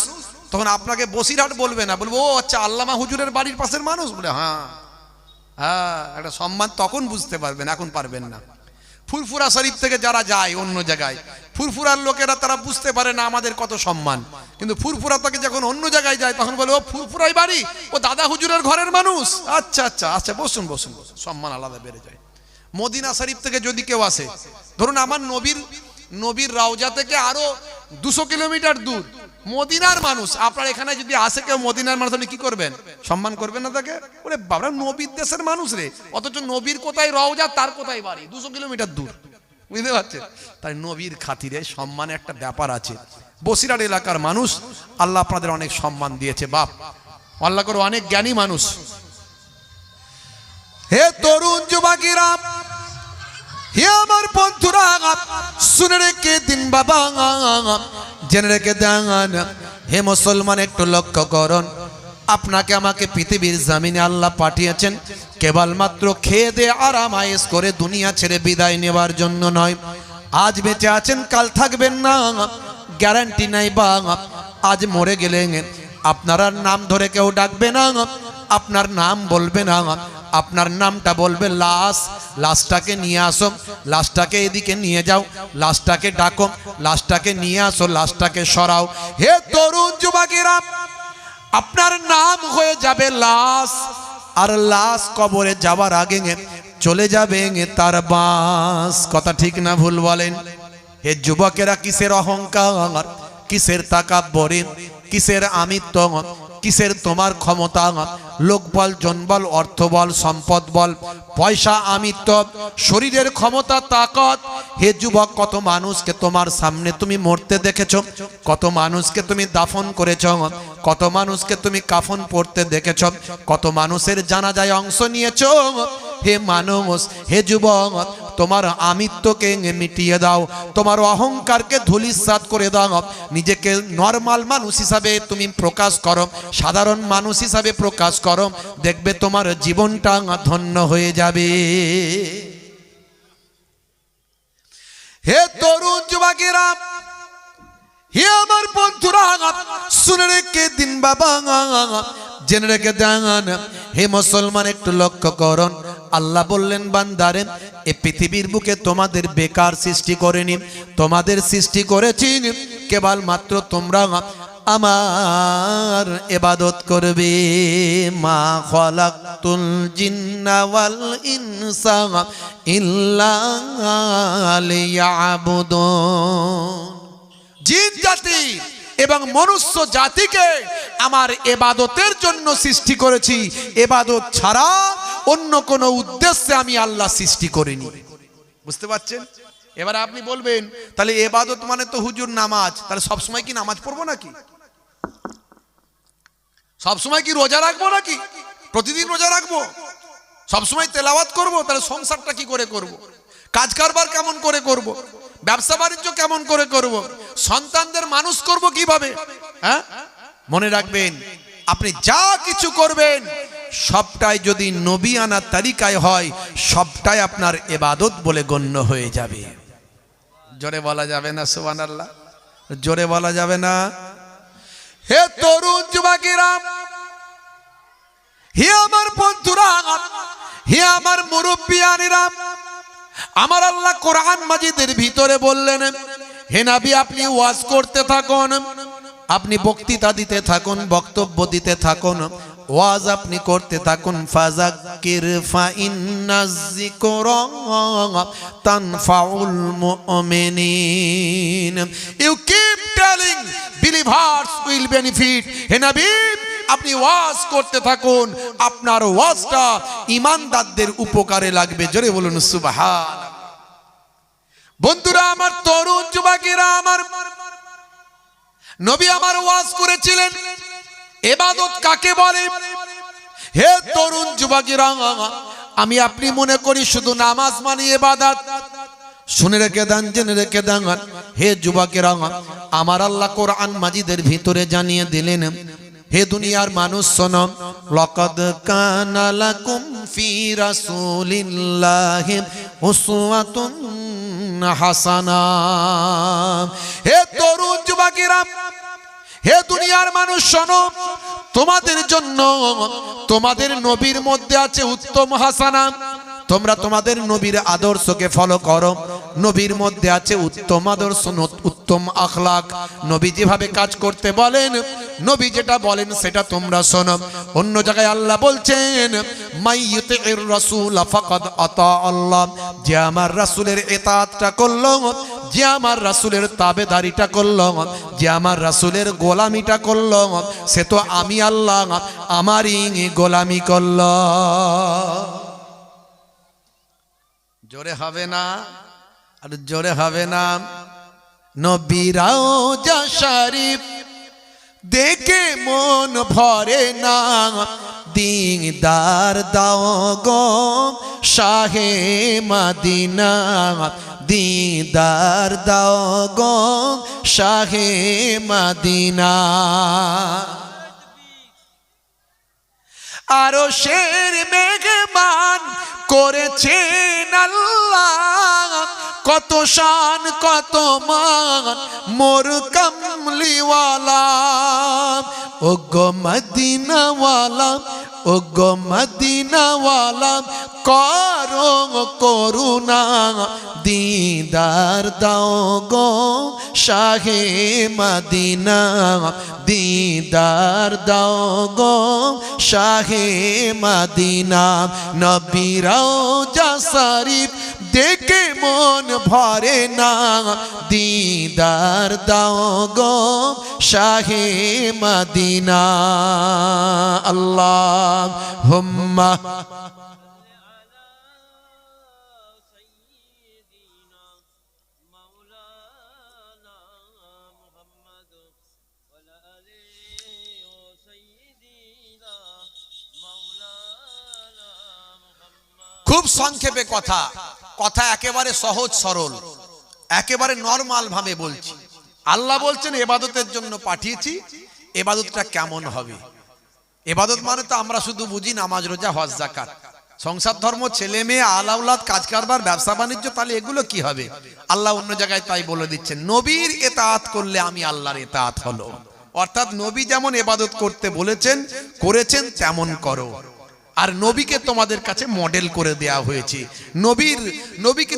তখন আপনাকে বসিরহাট বলবে না, বলবো ও আচ্ছা আল্লামা হুজুরের বাড়ির পাশের মানুষ, বলে হ্যাঁ হ্যাঁ, একটা সম্মান তখন বুঝতে পারবেন, এখন পারবেন না। ফুরফুরা শরীফ থেকে যারা যায় অন্য জায়গায়, ফুরফুরার লোকেরা তারা বুঝতে পারে না আমাদের কত সম্মান, কিন্তু ফুরফুরা থেকে যখন অন্য জায়গায় যায় তখন বলে ও ফুরফুরাই বাড়ি, ও দাদা হুজুরের ঘরের মানুষ, আচ্ছা আচ্ছা আচ্ছা, বসুন বসুন বসুন, সম্মান আলাদা বেড়ে যায়। মদিনা শরীফ থেকে যদি কেউ আসে, ধরুন আমার নবীর রওজা থেকে আরো 200 কিলোমিটার দূর, মদিনার মানুষ, আপনার এখানে যদি আসে কেউ মদিনার মানুষ, আপনি কি করবেন? সম্মান করবেন না তাকে? ওরে বাবা, নবীর দেশের মানুষ রে, অথচ নবীর কোথায় রওজা, তার কোথায় বাড়ি, 200 কিলোমিটার দূর, বুঝতে পারছেন? তাই নবীর খাতিরে সম্মানের একটা ব্যাপার আছে। বসিরহাট এলাকার মানুষ, আল্লাহ আপনাদের অনেক সম্মান দিয়েছে বাপ, আল্লাহ করে অনেক জ্ঞানী মানুষ। হে তরুণ যুবকেরা, হে আমার বন্ধুরা, শুনে রেখে দিন বাবা, জেনে রেখে দেন। হে মুসলমান, একটু লক্ষ্য করুন, আপনাকে আমাকে পৃথিবীর জমিনে আল্লাহ পাঠিয়েছেন কেবলমাত্র খেয়ে দিয়ে আরাম আয়েশ করে দুনিয়া ছেড়ে বিদায় নেবার জন্য নয়। আজ বেঁচে আছেন, কাল থাকবেন না, গ্যারান্টি নাই বা আজ মরে গেলেন, আপনার আর নাম ধরে কেউ ডাকবে না, আপনার নাম বলবে না, আপনার নামটা বলবে লাশ। লাশটাকে নিয়ে আসো, লাশটাকে এদিকে নিয়ে যাও, লাশটাকে ডাকো, লাশটাকে নিয়ে আসো, লাশটাকে সরাও। হে তরুণ যুবকেরা, আপনার নাম হয়ে যাবে লাশ, আর লাশ কবরে যাওয়ার আগে চলে যাবে তার বাস। কথা ঠিক না ভুল বলেন? হে যুবকেরা, কিসের অহংকার, কিসের তাকাব্বুরি, কিসের আমিত্ব, কিসের তোমার ক্ষমতা, লোকবল, জনবল, অর্থবল, সম্পদ বল, পয়সা, আমিত্ব, শরীরের ক্ষমতা, তাকত। হে যুবক, কত মানুষকে তোমার সামনে তুমি মরতে দেখেছো, কত মানুষকে তুমি দাফন করেছ, কত মানুষকে তুমি কাফন পরতে দেখেছ, কত মানুষের জানাজায় অংশ নিয়েছ। হে মানুষ, হে যুবক, তোমার আমিত্বকে মিটিয়ে দাও, তোমার অহংকারকে ধূলিসাৎ করে দাও, নিজেকে নরমাল মানুষ হিসাবে তুমি প্রকাশ করো, সাধারণ মানুষ হিসাবে প্রকাশ করো, দেখবে তোমার জীবনটা ধন্য হয়ে যাবে। হে তরুণ যুবকেরা, হে আমার বন্ধুরা, শুনে রেখে দিন বাবা, জেনে রেখে দেন। হে মুসলমান, একটু লক্ষ্য করুন, আল্লাহ বললেন বান্দারে, এই পৃথিবীর বুকে তোমাদের বেকার সৃষ্টি করেনি, তোমাদের সৃষ্টি করেছি কেবলমাত্র তোমরা আমার ইবাদত করবে। মা খালাকতুল জিন্না ওয়াল ইনসা ইল্লা লিয়াবুদুন। জিন জাতি এবং মনুষ্য জাতিকে আমার ইবাদতের জন্য সৃষ্টি করেছি, ইবাদত ছাড়া অন্য কোন উদ্দেশ্যে আমি আল্লাহ সৃষ্টি করিনি। বুঝতে পারছেন? এবার আপনি বলবেন, তাহলে ইবাদত মানে তো হুজুর নামাজ, তাহলে সবসময় কি নামাজ পড়বো নাকি? সবসময় কি রোজা রাখবো নাকি? প্রতিদিন রোজা রাখবো? সবসময় তেলাওয়াত করবো? তাহলে সংসারটা কি করে করব? কাজ কারবার কেমন করে করব? ব্যবসা বাণিজ্য কেমন করে করব? সন্তানদের মানুষ করব কিভাবে? হ্যাঁ, মনে রাখবেন, আপনি যা কিছু করবেন সবটাই যদি নবী আনা তালিকায় হয়, সবটাই আপনার ইবাদত বলে গণ্য হয়ে যাবে। জোরে বলা যাবে না সুবহানাল্লাহ? জোরে বলা যাবে না? হে তরুণ যুবকেরা, হে আমার বন্ধুরা, হে আমার মুরব্বিয়ানেরা, আমার আল্লাহ কোরআন মাজিদের ভিতরে বললেন, হে নবী, আপনি ওয়াজ করতে থাকুন, আপনি বক্তৃতা দিতে থাকুন, বক্তব্য দিতে থাকুন, ওয়াজ আপনি করতে থাকুন। ফাযাক্কির ফাইন্নাজ যিকরা তানফাউল মুমিনিন। You keep telling, believers will benefit. হে নবী, আপনি ওয়াজ করতে থাকুন, আপনার ওয়াজটা ঈমানদারদের উপকারে লাগবে। জোরে বলুন সুবহানাল্লাহ। বন্ধুরা আমার, তরুণ যুবকেরা আমার, নবী আমার ওয়াজ করেছিলেন ইবাদত কাকে বলে। হে তরুণ যুবকেরা, আমি আপনি মনে করি শুধু নামাজ মানে ইবাদত। শুনে রেখে দেন, জেনে রেখে দেন, হে যুবকেরা, আমার আল্লাহ কোরআন মাজিদের ভিতরে জানিয়ে দিলেন, হে দুনিয়ার মানুষ শোনো, লাকাদ কানা লাকুম ফি রাসূলিল্লাহি উসওয়াতুন হাসানা। হে তরুণ যুবকেরা, হে দুনিয়ার মানুষ শোনো, তোমাদের জন্য তোমাদের নবীর মধ্যে আছে উত্তম হাসানা। তোমরা তোমাদের নবীর আদর্শকে ফলো করো, নবীর মধ্যে আছে উত্তম আদর্শ, উত্তম আখলাক। নবী যেভাবে কাজ করতে বলেন, নবী যেটা বলেন সেটা তোমরা শোনো। অন্য জায়গায় আল্লাহ বলছেন, মাইয়ুতির রাসূল ফাকাদ আতা আল্লাহ। যে আমার রাসূলের ইতাআতটা করলো, যে আমার রাসূলের তাবেদারিটা করলো, যে আমার রাসূলের গোলামিটা করলো, সে তো আমি আল্লাহ আমারই গোলামি করলো। জোরে হবে না? আর জোরে হবে না? নবীরাও যা শরীফ দেখে মন ভরে না, দিদার দাও গো শাহে মদিনা, দিদার দাও গো শাহে মদিনা। আরো শের মেঘমান করেছেন আল্লাহ, কত শান কত মান মোর কামলিওয়ালা, ও গো মদিনাওয়ালা, ও গো মদিনাওয়ালা, করো করুণা দিদার দাও গো শাহে মদিনা, দিদার দাও গো শাহে মদিনা। নবী রওজা শরীফ দেখে মন ভরে না, দিদার দাও গো শাহে মদিনা। আল্লাহুম্মা খুব সংক্ষেপে কথা, কথা একেবারে সহজ সরল, একেবারে নরমাল ভাবে বলছি। আল্লাহ বলছেন ইবাদতের জন্য পাঠিয়েছি, ইবাদতটা কেমন হবে? ইবাদত মানে তো আমরা শুধু বুঝি নামাজ, রোজা, হজ, যাকাত, সংসার ধর্ম, ছেলে মেয়ে, আল আওলাদ, কাজ কারবার, ব্যবসা বাণিজ্য, তাহলে এগুলো কি হবে? আল্লাহ অন্য জায়গায় তাই বলে দিচ্ছেন, নবীর ইতাআত করলে আমি আল্লাহর ইতাআত হলো। অর্থাৎ নবী যেমন ইবাদত করতে বলেছেন করেছেন তেমন করো। আর নবীকে তোমাদের কাছে মডেল করে দেয়া হয়েছে।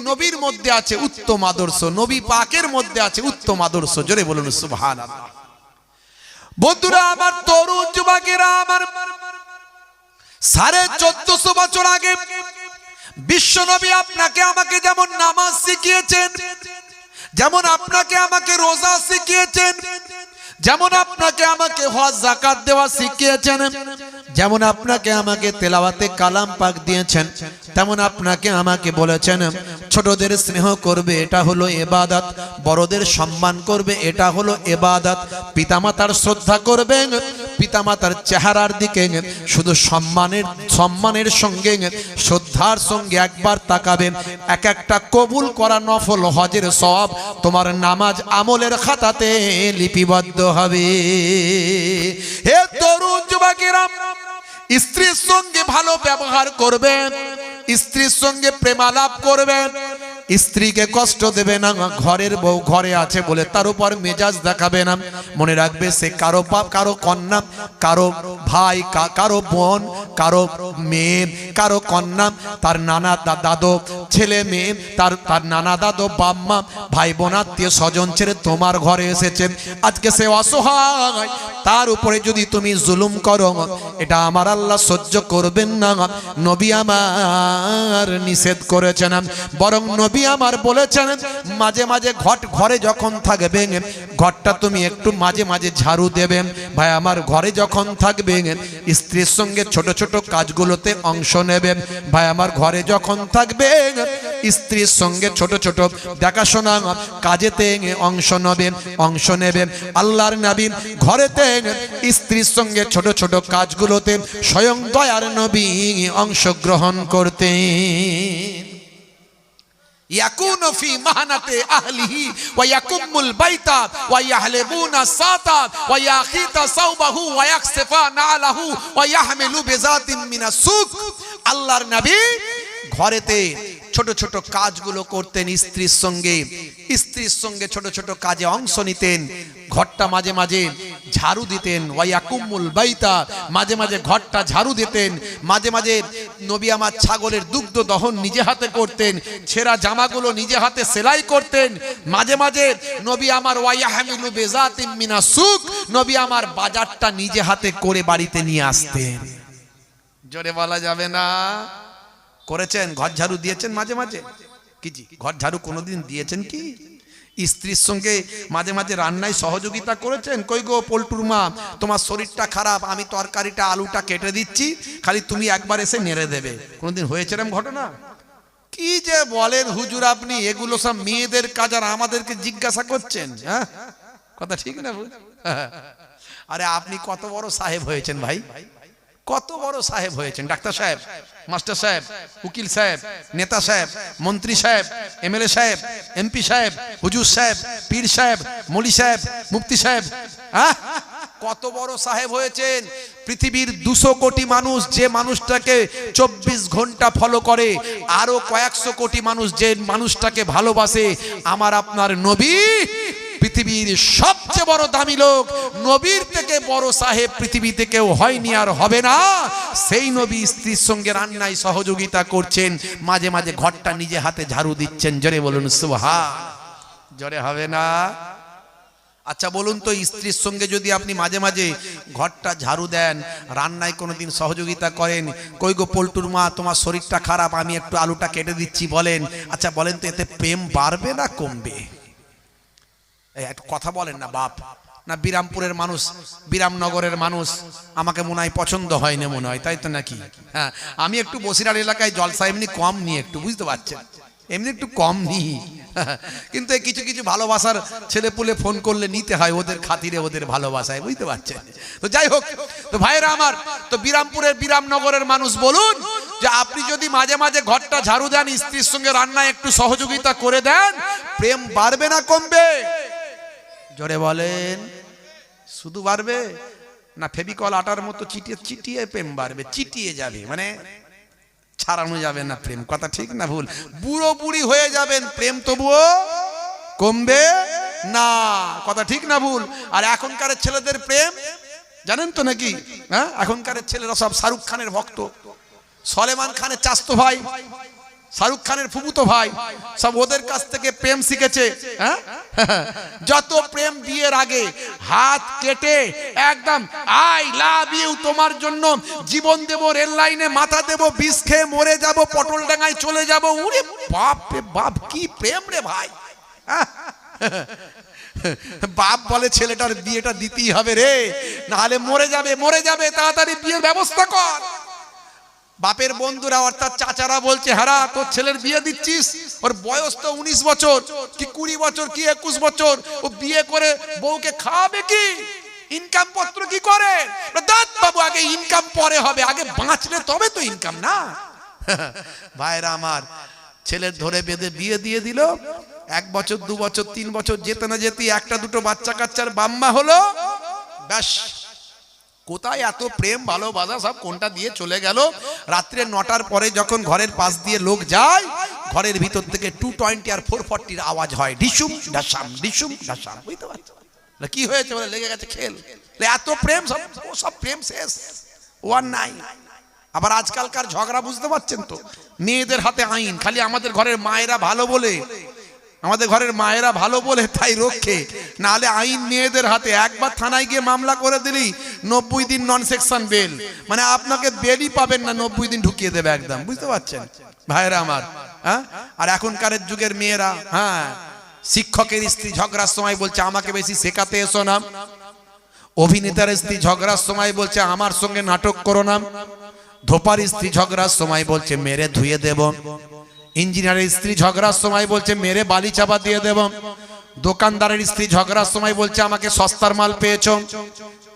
নবীর মধ্যে আছে উত্তম আদর্শ, নবী পাকের মধ্যে আছে উত্তম আদর্শ। জোরে বলুন সুবহানাল্লাহ। বন্ধুরা আমার, তরুণ যুবকেরা আমার, 1450 বছর আগে বিশ্ব নবী আপনাকে আমাকে যেমন নামাজ শিখিয়েছেন, যেমন আপনাকে আমাকে রোজা শিখিয়েছেন, যেমন আপনাকে আমাকে হজ যাকাত দেওয়া শিখিয়েছেন, যেমন আপনাকে আমাকে তেলাওয়াতে কালাম পাক দিয়েছেন, তেমন আপনাকে আমাকে বলেছেন ছোটদের স্নেহ করবে, এটা হলো ইবাদত, বড়দের সম্মান করবে, এটা হলো ইবাদত, পিতামাতার শ্রদ্ধা করবেন, পিতামাতার চেহারার দিকে শুধু সম্মানের সঙ্গে শ্রদ্ধার সঙ্গে একবার তাকাবেন, এক একটা কবুল করা নফল হজের সওয়াব তোমার নামাজ আমলের খাতাতে লিপিবদ্ধ হবে। হে তরুণ যুবকেরা, স্ত্রীর সঙ্গে ভালো ব্যবহার করবেন, স্ত্রীর সঙ্গে প্রেমালাপ করবেন, স্ত্রীকে কষ্ট দেবে না। ঘরের বউ ঘরে আছে বলে তার উপর মেজাজ দেখাবে না। মনে রাখবে সে কারো বাপ, কারো কন্যা, কারো ভাই, কারো বোন, কারো মেয়ে, কারো কন্যা, তার নানা দাদু ছেলে মেয়ে, তার নানা দাদু বাম্মা ভাই বোন আত্মীয় স্বজন ছেড়ে তোমার ঘরে এসেছে। আজকে সে অসহায়, তার উপরে যদি তুমি জুলুম করো, এটা আমার আল্লাহ সহ্য করবেন না। নবী আমার নিষেধ করেছেন, বরং নবী আমার বলেছেন মাঝে মাঝে ঘরে যখন থাকবে ঘরটা তুমি একটু মাঝে মাঝে ঝাড়ু দেবে। ভাই আমার, ঘরে যখন থাকবে স্ত্রীর সঙ্গে ছোট ছোট কাজগুলোতে অংশ নেবে। ভাই আমার, ঘরে যখন থাকবে স্ত্রীর সঙ্গে ছোট ছোট দেখাশোনা কাজেতে অংশ নেবে। আল্লাহর নবী ঘরেতে স্ত্রীর সঙ্গে ছোট ছোট কাজগুলোতে স্বয়ং দয়ার নবী অংশগ্রহণ করতেন। ইয়াকুনু ফি মাহনাতি আহলিহি ওয়া ইয়াকুমুল বাইতা ওয়া ইয়াহলিবুনা সাতা ওয়া ইয়াখিতা সাওবাহু ওয়া ইয়াকসিফা নালাহু ওয়া ইয়াহমিলু বিজাতিন মিনাস সুক। আল্লাহর নবী ঘরেতে ছোট ছোট কাজগুলো করতেন, স্ত্রীর সঙ্গে ছোট ছোট কাজে অংশ নিতেন, ঘরটা মাঝে মাঝে ঝাড়ু দিতেন। ওয়ায়াকুমুল বাইতা, মাঝে মাঝে ঘরটা ঝাড়ু দিতেন। মাঝে মাঝে নবী আমার ছাগলের দুগ্ধ দহন নিজে হাতে করতেন, ছেঁড়া জামাগুলো নিজে হাতে সেলাই করতেন। মাঝে মাঝে নবী আমার ওয়ায়াহমিলু বিজাতিন মিনাস সুক, নবী আমার বাজারটা নিজে হাতে করে বাড়িতে নিয়ে আসতেন। জোরে বলা যাবে না? করেছেন? ঘর ঝাড়ু দিয়েছেন মাঝে মাঝে? কি জি, ঘর ঝাড়ু কোনোদিন দিয়েছেন কি? স্ত্রীর সঙ্গে মাঝে মাঝে রান্নায় সহযোগিতা করেছেন? কই গো পল্টুর মা, তোমার শরীরটা খারাপ, আমি তরকারিটা আলুটা কেটে দিচ্ছি, খালি তুমি একবার এসে নেড়ে দেবে। কোনোদিন হয়েছে এরকম ঘটনা? কি যে বলেন হুজুর আপনি, এগুলো সব মেয়েদের কাজ আর আমাদেরকে জিজ্ঞাসা করছেন? হ্যাঁ, কথা ঠিক না? আরে আপনি কত বড় সাহেব হয়েছেন ভাই, কত বড় সাহেব হয়েছেন। ডাক্তার সাহেব, মাস্টার সাহেব, উকিল সাহেব, নেতা সাহেব, মন্ত্রী সাহেব, এমএলএ সাহেব, এমপি সাহেব, হুজুর সাহেব, পীর সাহেব, মৌলী সাহেব, মুফতি সাহেব, কত বড় সাহেব হয়েছেন। পৃথিবীর 200 কোটি মানুষ যে মানুষটাকে 24 ঘন্টা ফলো করে, আরো কয়েকশো কোটি মানুষ যে মানুষটাকে ভালোবাসে। আমার আপনার নবী পৃথিবীর সবচেয়ে বড় দামি লোক। নবীর থেকে বড় সাহেব পৃথিবীতে কেউ হয়নি আর হবে না। সেই নবী স্ত্রীর সঙ্গে রান্নায় সহযোগিতা করছেন, মাঝে মাঝে ঘরটা নিজে হাতে ঝাড়ু দিচ্ছেন। জোরে বলুন সুবহান। জোরে হবে না? আচ্ছা বলুন তো, স্ত্রীর সঙ্গে যদি আপনি মাঝে মাঝে ঘরটা ঝাড়ু দেন, রান্নায় কোনোদিন সহযোগিতা করেন, কই গো পল্টুর মা তোমার শরীরটা খারাপ, আমি একটু আলুটা কেটে দিচ্ছি, বলেন, আচ্ছা বলেন তো এতে প্রেম বাড়বে না কমবে? একটু কথা বলেন না বাপ। না বিরামপুরের মানুষ, বিরামনগরের মানুষ আমাকে মনে হয় পছন্দ হয় না, মনে হয়, তাই তো নাকি? হ্যাঁ, আমি একটু বসিরহাট এলাকায় জলসা এমনি কম নিই, একটু বুঝতে পারছেন, এমনি একটু কম নিই। কিন্তু কিছু কিছু ভালোবাসার ছেলেপুলে ফোন করলে নিতে হয় ওদের খাতিরে, ওদের ভালোবাসায়, বুঝতে পারছেন? তো যাই হোক, তো ভাইরা আমার, তো বিরামপুরের বিরামনগরের মানুষ বলুন যে আপনি যদি মাঝে মাঝে ঘরটা ঝাড়ু দেন, স্ত্রীর সঙ্গে রান্নায় একটু সহযোগিতা করে দেন, প্রেম বাড়বে না কমবে? জোরে বলেন। শুধু বাড়বে না, ফেভিকল আটার মতো চিটিয়ে চিটিয়ে প্রেম বাড়বে, চিটিয়ে যাবে, মানে ছাড়ানো যাবে না প্রেম। কথা ঠিক না ভুল? বুড়ো বুড়ি হয়ে যাবেন, প্রেম তবুও কমবে না। কথা ঠিক না ভুল? আর এখনকার ছেলেদের প্রেম জানেন তো নাকি? হ্যাঁ, এখনকার ছেলেরা সব শাহরুখ খানের ভক্ত, সলেমান খানের চাচতো ভাই, শাহরুখ খানের ফুফুতো ভাই, সব ওদের কাছ থেকে প্রেম শিখেছে। হ্যাঁ, যত প্রেম বিয়ের আগে হাত কেটে একদম আই লাভ ইউ, তোমার জন্য জীবন দেব, রেল লাইনে মাথা দেব, বিষ খেয়ে মরে যাব, পটল ডাঙায় চলে যাব। ওরে বাপ রে বাপ, কি প্রেম রে ভাই! বাপ বলে ছেলেটার বিয়েটা দিতেই হবে রে, নাহলে মরে যাবে, মরে যাবে, তাড়াতাড়ি বিয়ের ব্যবস্থা কর। বাপের বন্ধুরা অর্থাৎ চাচারা বলছে, হারা তোর ছেলের বিয়ে দিচ্ছিস, ওর বয়স তো 19 বছর কি 20 বছর কি 21 বছর, ও বিয়ে করে বউকে খাওয়াবে কি, ইনকাম পত্র কি করে? দাদ বাবু, আগে ইনকাম পরে হবে, আগে বাঁচলে তবে তো ইনকাম না। ভাইরা আমার, ছেলের ধরে বেঁধে বিয়ে দিয়ে দিল, 1 বছর 2 বছর 3 বছর যেতে না যেতে একটা দুটো বাচ্চা কাচ্চার বাম্মা হলো, ব্যাস কোথায় এত প্রেম ভালোবাসা সব কোনটা দিয়ে চলে গেল। রাত্রে 9টার পরে যখন ঘরের পাশ দিয়ে লোক যায়, ঘরের ভিতর থেকে 220 আর 440 আওয়াজ হয়, ডিসুম ডাসাম ডিসুম ডাসাম। বুঝতে পারছো কি হয়েছে? বলে লেগে গেছে খেল। এত প্রেম, সব প্রেম শেষ, ওয়ান নাই। আবার আজকালকার ঝগড়া বুঝতে পারছেন তো, মেয়েদের হাতে আইন, খালি আমাদের ঘরের মায়েরা ভালো বলে, আমাদের ঘরের মায়েরা ভালো বলে তাই রক্ষে, নাহলে আইন মেয়েদের হাতে। একবার থানায় গিয়ে মামলা করে দিলি 90 দিন নন সেকশন বেল, মানে আপনাকে বেলই পাবেন না, 90 দিন ঢুকিয়ে দেবে একদম। বুঝতে পারছেন ভাইরা আমার? হ্যাঁ, আর এখনকার যুগের মেয়েরা, হ্যাঁ, শিক্ষকের স্ত্রী ঝগড়ার সময় বলছে আমাকে বেশি শেখাতে এসো না, অভিনেতার স্ত্রী ঝগড়ার সময় বলছে আমার সঙ্গে নাটক করো না, ধোপার স্ত্রী ঝগড়ার সময় বলছে মেরে ধুয়ে দেব, ইঞ্জিনিয়ারের স্ত্রী ঝগড়ার সময় বলছে মেরে বালি চাপা দিয়ে দেব, দোকানদারের স্ত্রী ঝগড়ার সময় বলছে আমাকে সস্তার মাল পেয়েছো,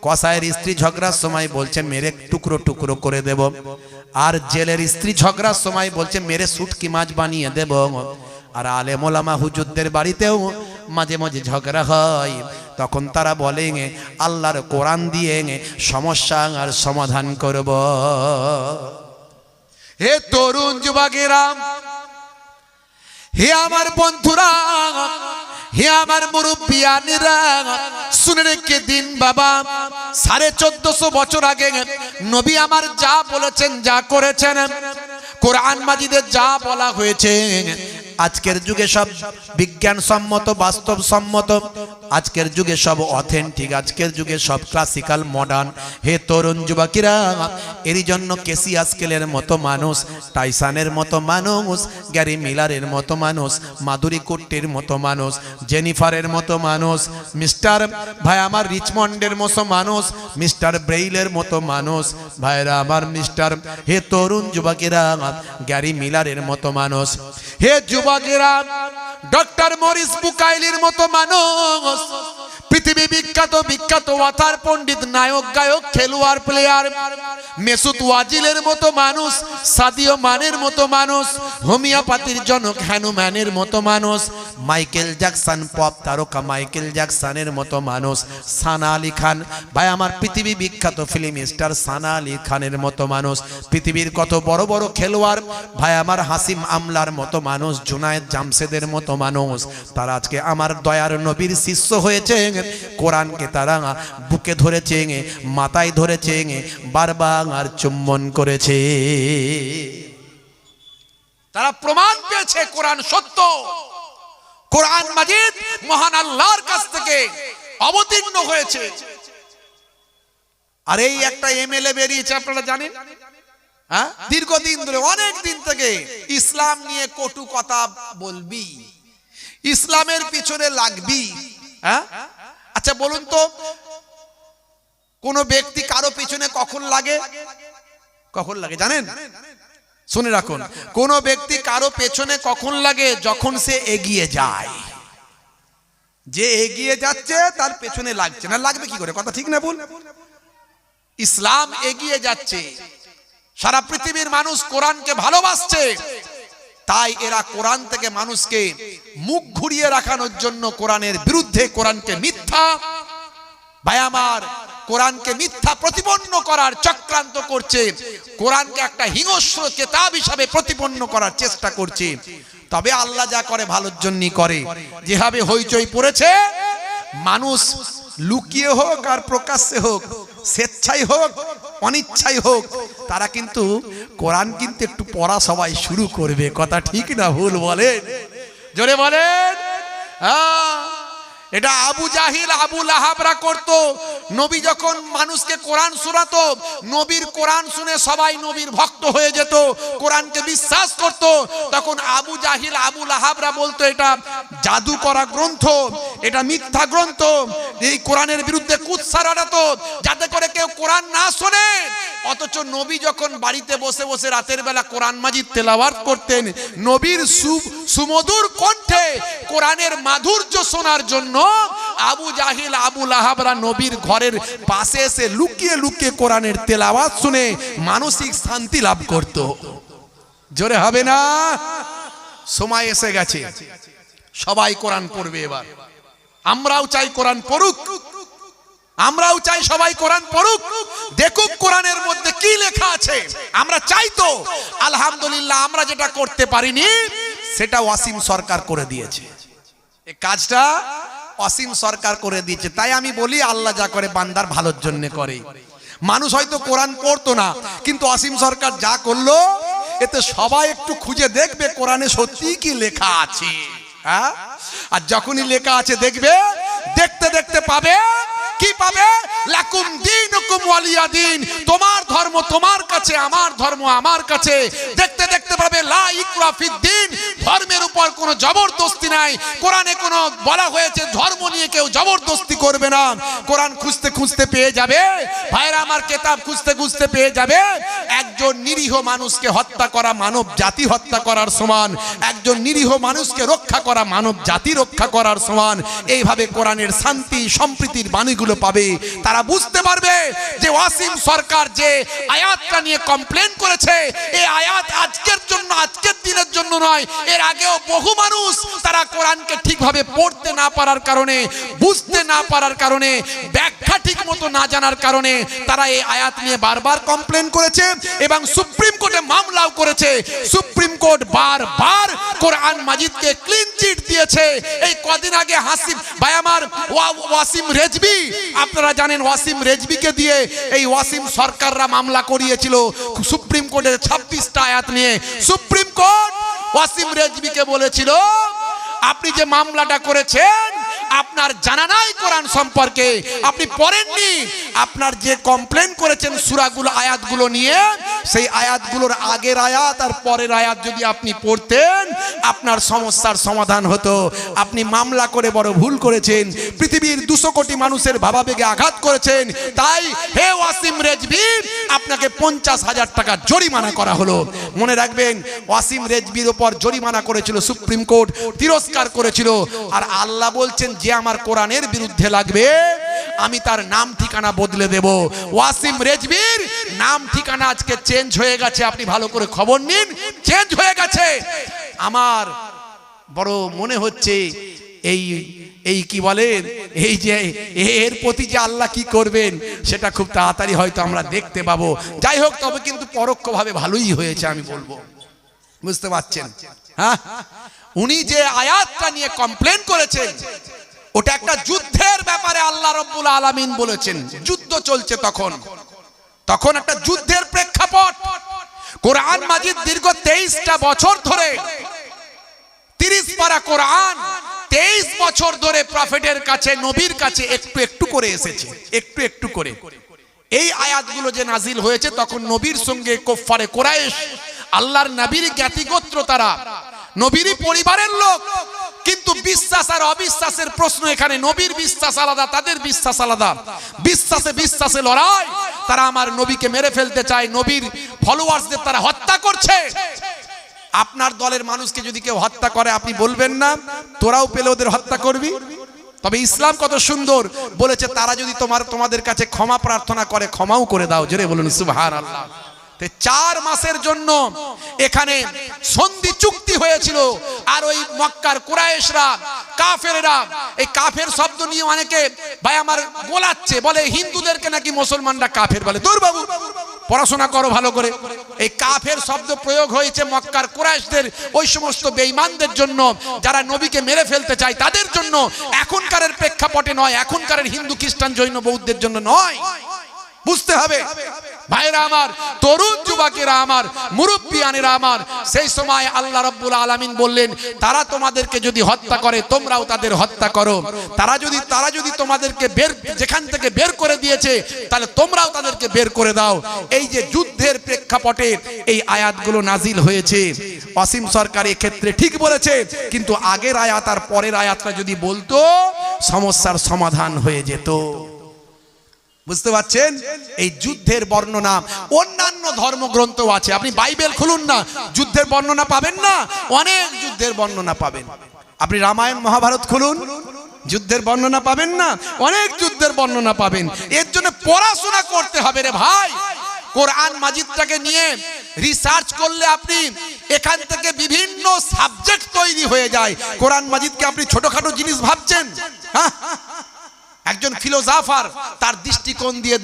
কসাইয়ের স্ত্রী ঝগড়ার সময় বলছে মেরে টুকরো টুকরো করে দেব, আর জেলের স্ত্রী ঝগড়ার সময় বলছে মেরে শুটকি মাছ বানিয়ে দেব। আর আলেম ওলামা হুজুরদের বাড়িতেও মাঝে মাঝে ঝগড়া হয়, তখন তারা বলে আল্লাহর কোরআন দিয়ে সমস্যা আর সমাধান করব। হে তরুণ যুবকেরা, হে আমার বন্ধুরা, হে আমার মুরব্বিয়ানেরা, শুনে রেখে দিন বাবা, 1450 বছর আগে নবী আমার যা বলেছেন, যা করেছেন, কোরআন মাজিদে যা বলা হয়েছে, আজকের যুগে সব বিজ্ঞানসম্মত, বাস্তবসম্মত, আজকের যুগে সব অথেন্টিক, আজকের যুগে সব ক্লাসিক্যাল মডার্ন। হে তরুণ যুবকেরা, এরই জন্য কেসি আজকেলের মতো মানুষ, টাইসানের মতো মানুষ, গ্যারি মিলারের মতো মানুষ, মাধুরী কুট্টির মতো মানুষ, জেনিফারের মতো মানুষ, মিস্টার ভাই আমার রিচমন্ডের মতো মানুষ, মিস্টার ব্রেইলের মতো মানুষ, ভাইরা আমার মিস্টার, হে তরুণ যুবকেরা, গ্যারি মিলারের মতো মানুষ, হে যুবকেরা, ডক্টর মরিস বুকাইলির মতো মানুষ, পৃথিবী বিখ্যাত বিখ্যাত ওয়াতার পণ্ডিত, নায়ক, গায়ক, খেলোয়াড়, প্লেয়ার, মেসুত ওয়াজিলের মতো মানুষ, সাদিও মানের মতো মানুষ, হোমিওপ্যাথির জনক হ্যানুম্যানের মতো মানুষ, মাইকেল জ্যাকসন পপ তারকা মাইকেল জ্যাকসনের মতো মানুষ, সানা আলী খান, ভাই আমার পৃথিবী বিখ্যাত ফিল্ম স্টার সানা আলী খানের মতো মানুষ, পৃথিবীর কত বড় বড় খেলোয়াড়, ভাই আমার হাসিম আমলার মতো মানুষ, জুনায়েদ জামশেদের মতো মানুষ, তারা আজকে আমার দয়ার নবীর শিষ্য হয়েছে। কোরআনকে তারা বুকে ধরেছে, মাথায় ধরেছে, বারবার চুম্বন করেছে। তারা প্রমাণ পেয়েছে কোরআন সত্য, কোরআন মাজিদ মহান আল্লাহর কাছ থেকে অবতীর্ণ হয়েছে। আর এই একটা এমএলএ বেরিয়েছে, আপনারা জানেন, হ্যাঁ, দীর্ঘদিন ধরে, অনেক দিন থেকে ইসলাম নিয়ে কটু কথা বলবি, ইসলামের পিছনে লাগবি। হ্যাঁ, আচ্ছা বলুন তো, কোন ব্যক্তি কারো পিছনে কখন লাগে? কখন লাগে জানেন? শুনে রাখুন, কোন ব্যক্তি কারো পেছনে কখন লাগে? যখন সে এগিয়ে যায়। যে এগিয়ে যাচ্ছে তার পেছনে লাগছে না, লাগবে কি করে? কথা ঠিক না ভুল? ইসলাম এগিয়ে যাচ্ছে, সারা পৃথিবীর মানুষ কোরআনকে ভালোবাসছে, তাই এরা কোরআন থেকে মানুষকে মুখ ঘুরিয়ে রাখানোর জন্য কোরআনের বিরুদ্ধে, কোরআনকে মিথ্যা, ভাই আমার কোরআনকে মিথ্যা প্রতিপন্ন করার চক্রান্ত করছে, কোরআনকে একটা হিংস্র কিতাব হিসাবে প্রতিপন্ন করার চেষ্টা করছে। তবে আল্লাহ যা করে ভালোর জন্যই করে। যেভাবে হইচই পড়েছে, মানুষ লুকিয়ে হোক আর প্রকাশ্যে হোক, স্বেচ্ছায় হোক অনিচ্ছায় হোক, তারা কিন্তু কোরআন কিন্তু একটু পড়া সবাই শুরু করবে। কথা ঠিক না ভুল বলেন? জোরে বলেন। হ্যাঁ, এটা আবু জাহিল আবু লাহাবরা করত। নবী যখন মানুষকে কোরআন শোনাতো, নবীর কোরআন শুনে সবাই নবীর ভক্ত হয়ে যেত, কোরআনকে বিশ্বাস করত। তখন আবু জাহিল আবু লাহাবরা বলতো এটা জাদু করা গ্রন্থ, এটা মিথ্যা গ্রন্থ, এই কোরআনের বিরুদ্ধে কুৎসা রটাতো যাতে করে কেউ কোরআন না শোনে। অথচ নবী যখন বাড়িতে বসে বসে রাতের বেলা কোরআন মাজিদ তেলাওয়াত করতেন, নবীর সুমধুর কণ্ঠে কোরআনের মাধুর্য শোনার জন্য আবু জাহিল আবু লাহাবরা নবীর ঘরের পাশে এসে লুকিয়ে লুকিয়ে কোরআনের তেলাওয়াত শুনে মানসিক শান্তি লাভ করত। জোরে হবে না? সময় এসে গেছে, সবাই কোরআন পড়বে এবার। আমরাও চাই কোরআন পড়ুক, আমরাও চাই সবাই কোরআন পড়ুক, দেখুক কোরআনের মধ্যে কি লেখা আছে। আমরা চাই তো, আলহামদুলিল্লাহ আমরা যেটা করতে পারিনি সেটা ওয়াসিম সরকার করে দিয়েছে। এই কাজটা ওয়াসিম সরকার করে দিয়েছে। তাই আমি বলি, আল্লাহ যা করে বান্দার ভালোর জন্য করে। মানুষ হয়তো কোরআন পড়তো না, কিন্তু ওয়াসিম সরকার যা করলো, এতে সবাই একটু খুঁজে দেখবে কোরআনে সত্যি কি লেখা আছে। হ্যাঁ, আর যখনই লেখা আছে দেখবে, দেখতে দেখতে পাবে কি পাবে? লাকুম দীনুকুম ওয়ালিয়া দিন, তোমার ধর্ম তোমার কাছে, আমার ধর্ম আমার কাছে। দেখতে দেখতে পাবে লা ইকরা ফিদ্দিন, ধর্মের উপর কোনো জবরদস্তি নাই। কোরআনে কোনো বলা হয়েছে ধর্ম নিয়ে কেউ জবরদস্তি করবে না। কোরআন খুঁজতে খুঁজতে পেয়ে যাবে, ভাইরা আমার কিতাব খুঁজতে খুঁজতে পেয়ে যাবে। একজন নিরীহ মানুষকে হত্যা করা মানব জাতি হত্যা করার সমান, একজন নিরীহ মানুষকে রক্ষা করা মানব জাতি রক্ষা করার সমান। এইভাবে কোরআনের শান্তি সম্প্রীতির বাণীগুলো পাবে। তারা বুঝতে পারবে যে ওয়াসিম সরকার যে আয়াতটা নিয়ে কমপ্লেন করেছে, এই আয়াত আজকের জন্য, আজকের দিনের জন্য নয়, এর আগেও বহু মানুষ তারা কোরআনকে ঠিকভাবে পড়তে না পারার কারণে, বুঝতে না পারার কারণে, ব্যাখ্যা ঠিক মতো না জানার কারণে তারা এই আয়াত নিয়ে বারবার কমপ্লেন করেছে এবং সুপ্রিম কোর্টে মামলাও করেছে। সুপ্রিম কোর্ট বারবার কোরআন মাজিদকে ক্লিন চিট দিয়েছে। এই কদিন আগে হাসিম ভাই আমার ওয়াসিম রেজভি, আপনারা জানেন ওয়াসিম রেজভিকে দিয়ে এই ওয়াসিম সরকাররা মামলা করিয়েছিল সুপ্রিম কোর্টের 26টা আয়াত নিয়ে। সুপ্রিম কোর্ট ওয়াসিম রেজভিকে বলেছিল, আপনি যে মামলাটা করেছেন আপনার জানা নাই কোরআন সম্পর্কে, আপনি পড়েননি। আপনার যে কমপ্লেন করেছেন সূরাগুলো আয়াতগুলো নিয়ে, সেই আয়াতগুলোর আগের আয়াত আর পরের আয়াত যদি আপনি পড়তেন আপনার সমস্যার সমাধান হতো। আপনি মামলা করে বড় ভুল করেছেন, পৃথিবীর 200 কোটি মানুষের ভাবাবেগে আঘাত করেছেন। তাই হে ওয়াসিম রেজভি, আপনাকে 50,000 টাকা জরিমানা করা হলো। মনে রাখবেন, ওয়াসিম রেজভির উপর জরিমানা করেছিল সুপ্রিম কোর্ট। তিরস্কার তিরস্কার করেছিল। আর আল্লাহ বলছেন যে আমার কোরআনের বিরুদ্ধে লাগবে আমি তার নাম ঠিকানা বদলে দেব। ওয়াসিম রেজভির নাম ঠিকানা আজকে চেঞ্জ হয়ে গেছে, আপনি ভালো করে খবর নিন, চেঞ্জ হয়ে গেছে। আমার বড় মনে হচ্ছে এই কি বলেন, এই যে এর প্রতি যে আল্লাহ কি করবেন সেটা খুব তাড়াতাড়ি হয়তো আমরা দেখতে পাবো। যাই হোক, তবে কিন্তু পরোক্ষভাবে ভালোই হয়েছে আমি বলবো, বুঝতে পারছেন? হ্যাঁ, উনি যে আয়াতটা নিয়ে কমপ্লেন করেছেন ওটা একটা যুদ্ধের ব্যাপারে আল্লাহ রাব্বুল আলামিন বলেছেন। যুদ্ধ চলছে তখন একটা যুদ্ধের প্রেক্ষাপট। কোরআন মাজিদ দীর্ঘ 23টা বছর ধরে 30 পারা কোরআন 23 বছর ধরে প্রফেটের কাছে, নবীর কাছে একটু একটু করে এসেছে, একটু একটু করে। এই আয়াতগুলো যে নাজিল হয়েছে তখন নবীর সঙ্গে কুফফারে কুরাইশ, আল্লাহর নবীর জ্ঞাতিগোত্র, তারা নবীরই পরিবারের লোক, কিন্তু বিশ্বাস আর অবিশ্বাসের প্রশ্ন এখানে। নবীর বিশ্বাস আলাদা, তাদের বিশ্বাস আলাদা। বিশ্বাসে লড়াই। তারা আমার নবীকে মেরে ফেলতে চায়, নবীর ফলোয়ার্সদের তারা হত্যা করছে। আপনার দলের মানুষকে যদি কেউ হত্যা করে আপনি বলবেন না তোরাও পেলে ওদের হত্যা করবি? তবে ইসলাম কত সুন্দর বলেছে, তারা যদি তোমাদের কাছে ক্ষমা প্রার্থনা করে ক্ষমাও করে দাও। জোরে বলুন সুবহানাল্লাহ। 4 মাসের জন্য এখানে সন্ধি চুক্তি হয়েছিল। আর ওই মক্কার কুরাইশরা, কাফেররা, এই কাফের শব্দ নিয়ে অনেকে ভাই আমার গোলাচ্ছে, বলে হিন্দুদেরকে নাকি মুসলমানরা কাফের বলে। দূর বাবু, পড়াশোনা করো ভালো করে। এই কাফের শব্দ প্রয়োগ হয়েছে মক্কার কুরাইশদের, ওই সমস্ত বেঈমানদের জন্য যারা নবীকে মেরে ফেলতে চায় তাদের জন্য। এখনকারের প্রেক্ষাপটে নয়, এখনকার হিন্দু খ্রিস্টান জৈন বৌদ্ধের জন্য নয়। বুঝতে হবে ভাইরা আমার, তরুণ যুবকেরা আমার, মুরব্বিয়ানেরা আমার। সেই সময় আল্লাহ রাব্বুল আলামিন বললেন, তারা তোমাদেরকে যদি হত্যা করে তোমরাও তাদের হত্যা করো। তারা যদি তোমাদেরকে যেখান থেকে বের করে দিয়েছে তাহলে তোমরাও তাদেরকে বের করে দাও। এই যে যুদ্ধের প্রেক্ষাপটে এই আয়াতগুলো নাজিল হয়েছে। অসীম সরকার এক্ষেত্রে ঠিক বলেছে, কিন্তু আগের আয়াত আর পরের আয়াতটা যদি বলতো সমস্যার সমাধান হয়ে যেত। বুঝতে পারছেন? এই যুদ্ধের বর্ণনা অন্যান্য ধর্মগ্রন্থ আছে। আপনি বাইবেল খুলুন না, যুদ্ধের বর্ণনা পাবেন না? অনেক যুদ্ধের বর্ণনা পাবেন। আপনি রামায়ণ মহাভারত খুলুন, যুদ্ধের বর্ণনা পাবেন না? অনেক যুদ্ধের বর্ণনা পাবেন। এর জন্য পড়াশোনা করতে হবে রে ভাই। কোরআন মাজিদটাকে নিয়ে রিসার্চ করলে আপনি এখান থেকে বিভিন্ন সাবজেক্ট তৈরি হয়ে যায়। কোরআন মাজিদকে আপনি ছোটখাটো জিনিস ভাবছেন? হ্যাঁ, একজন ফিলোসফার তার দৃষ্টিকোণ দিয়ে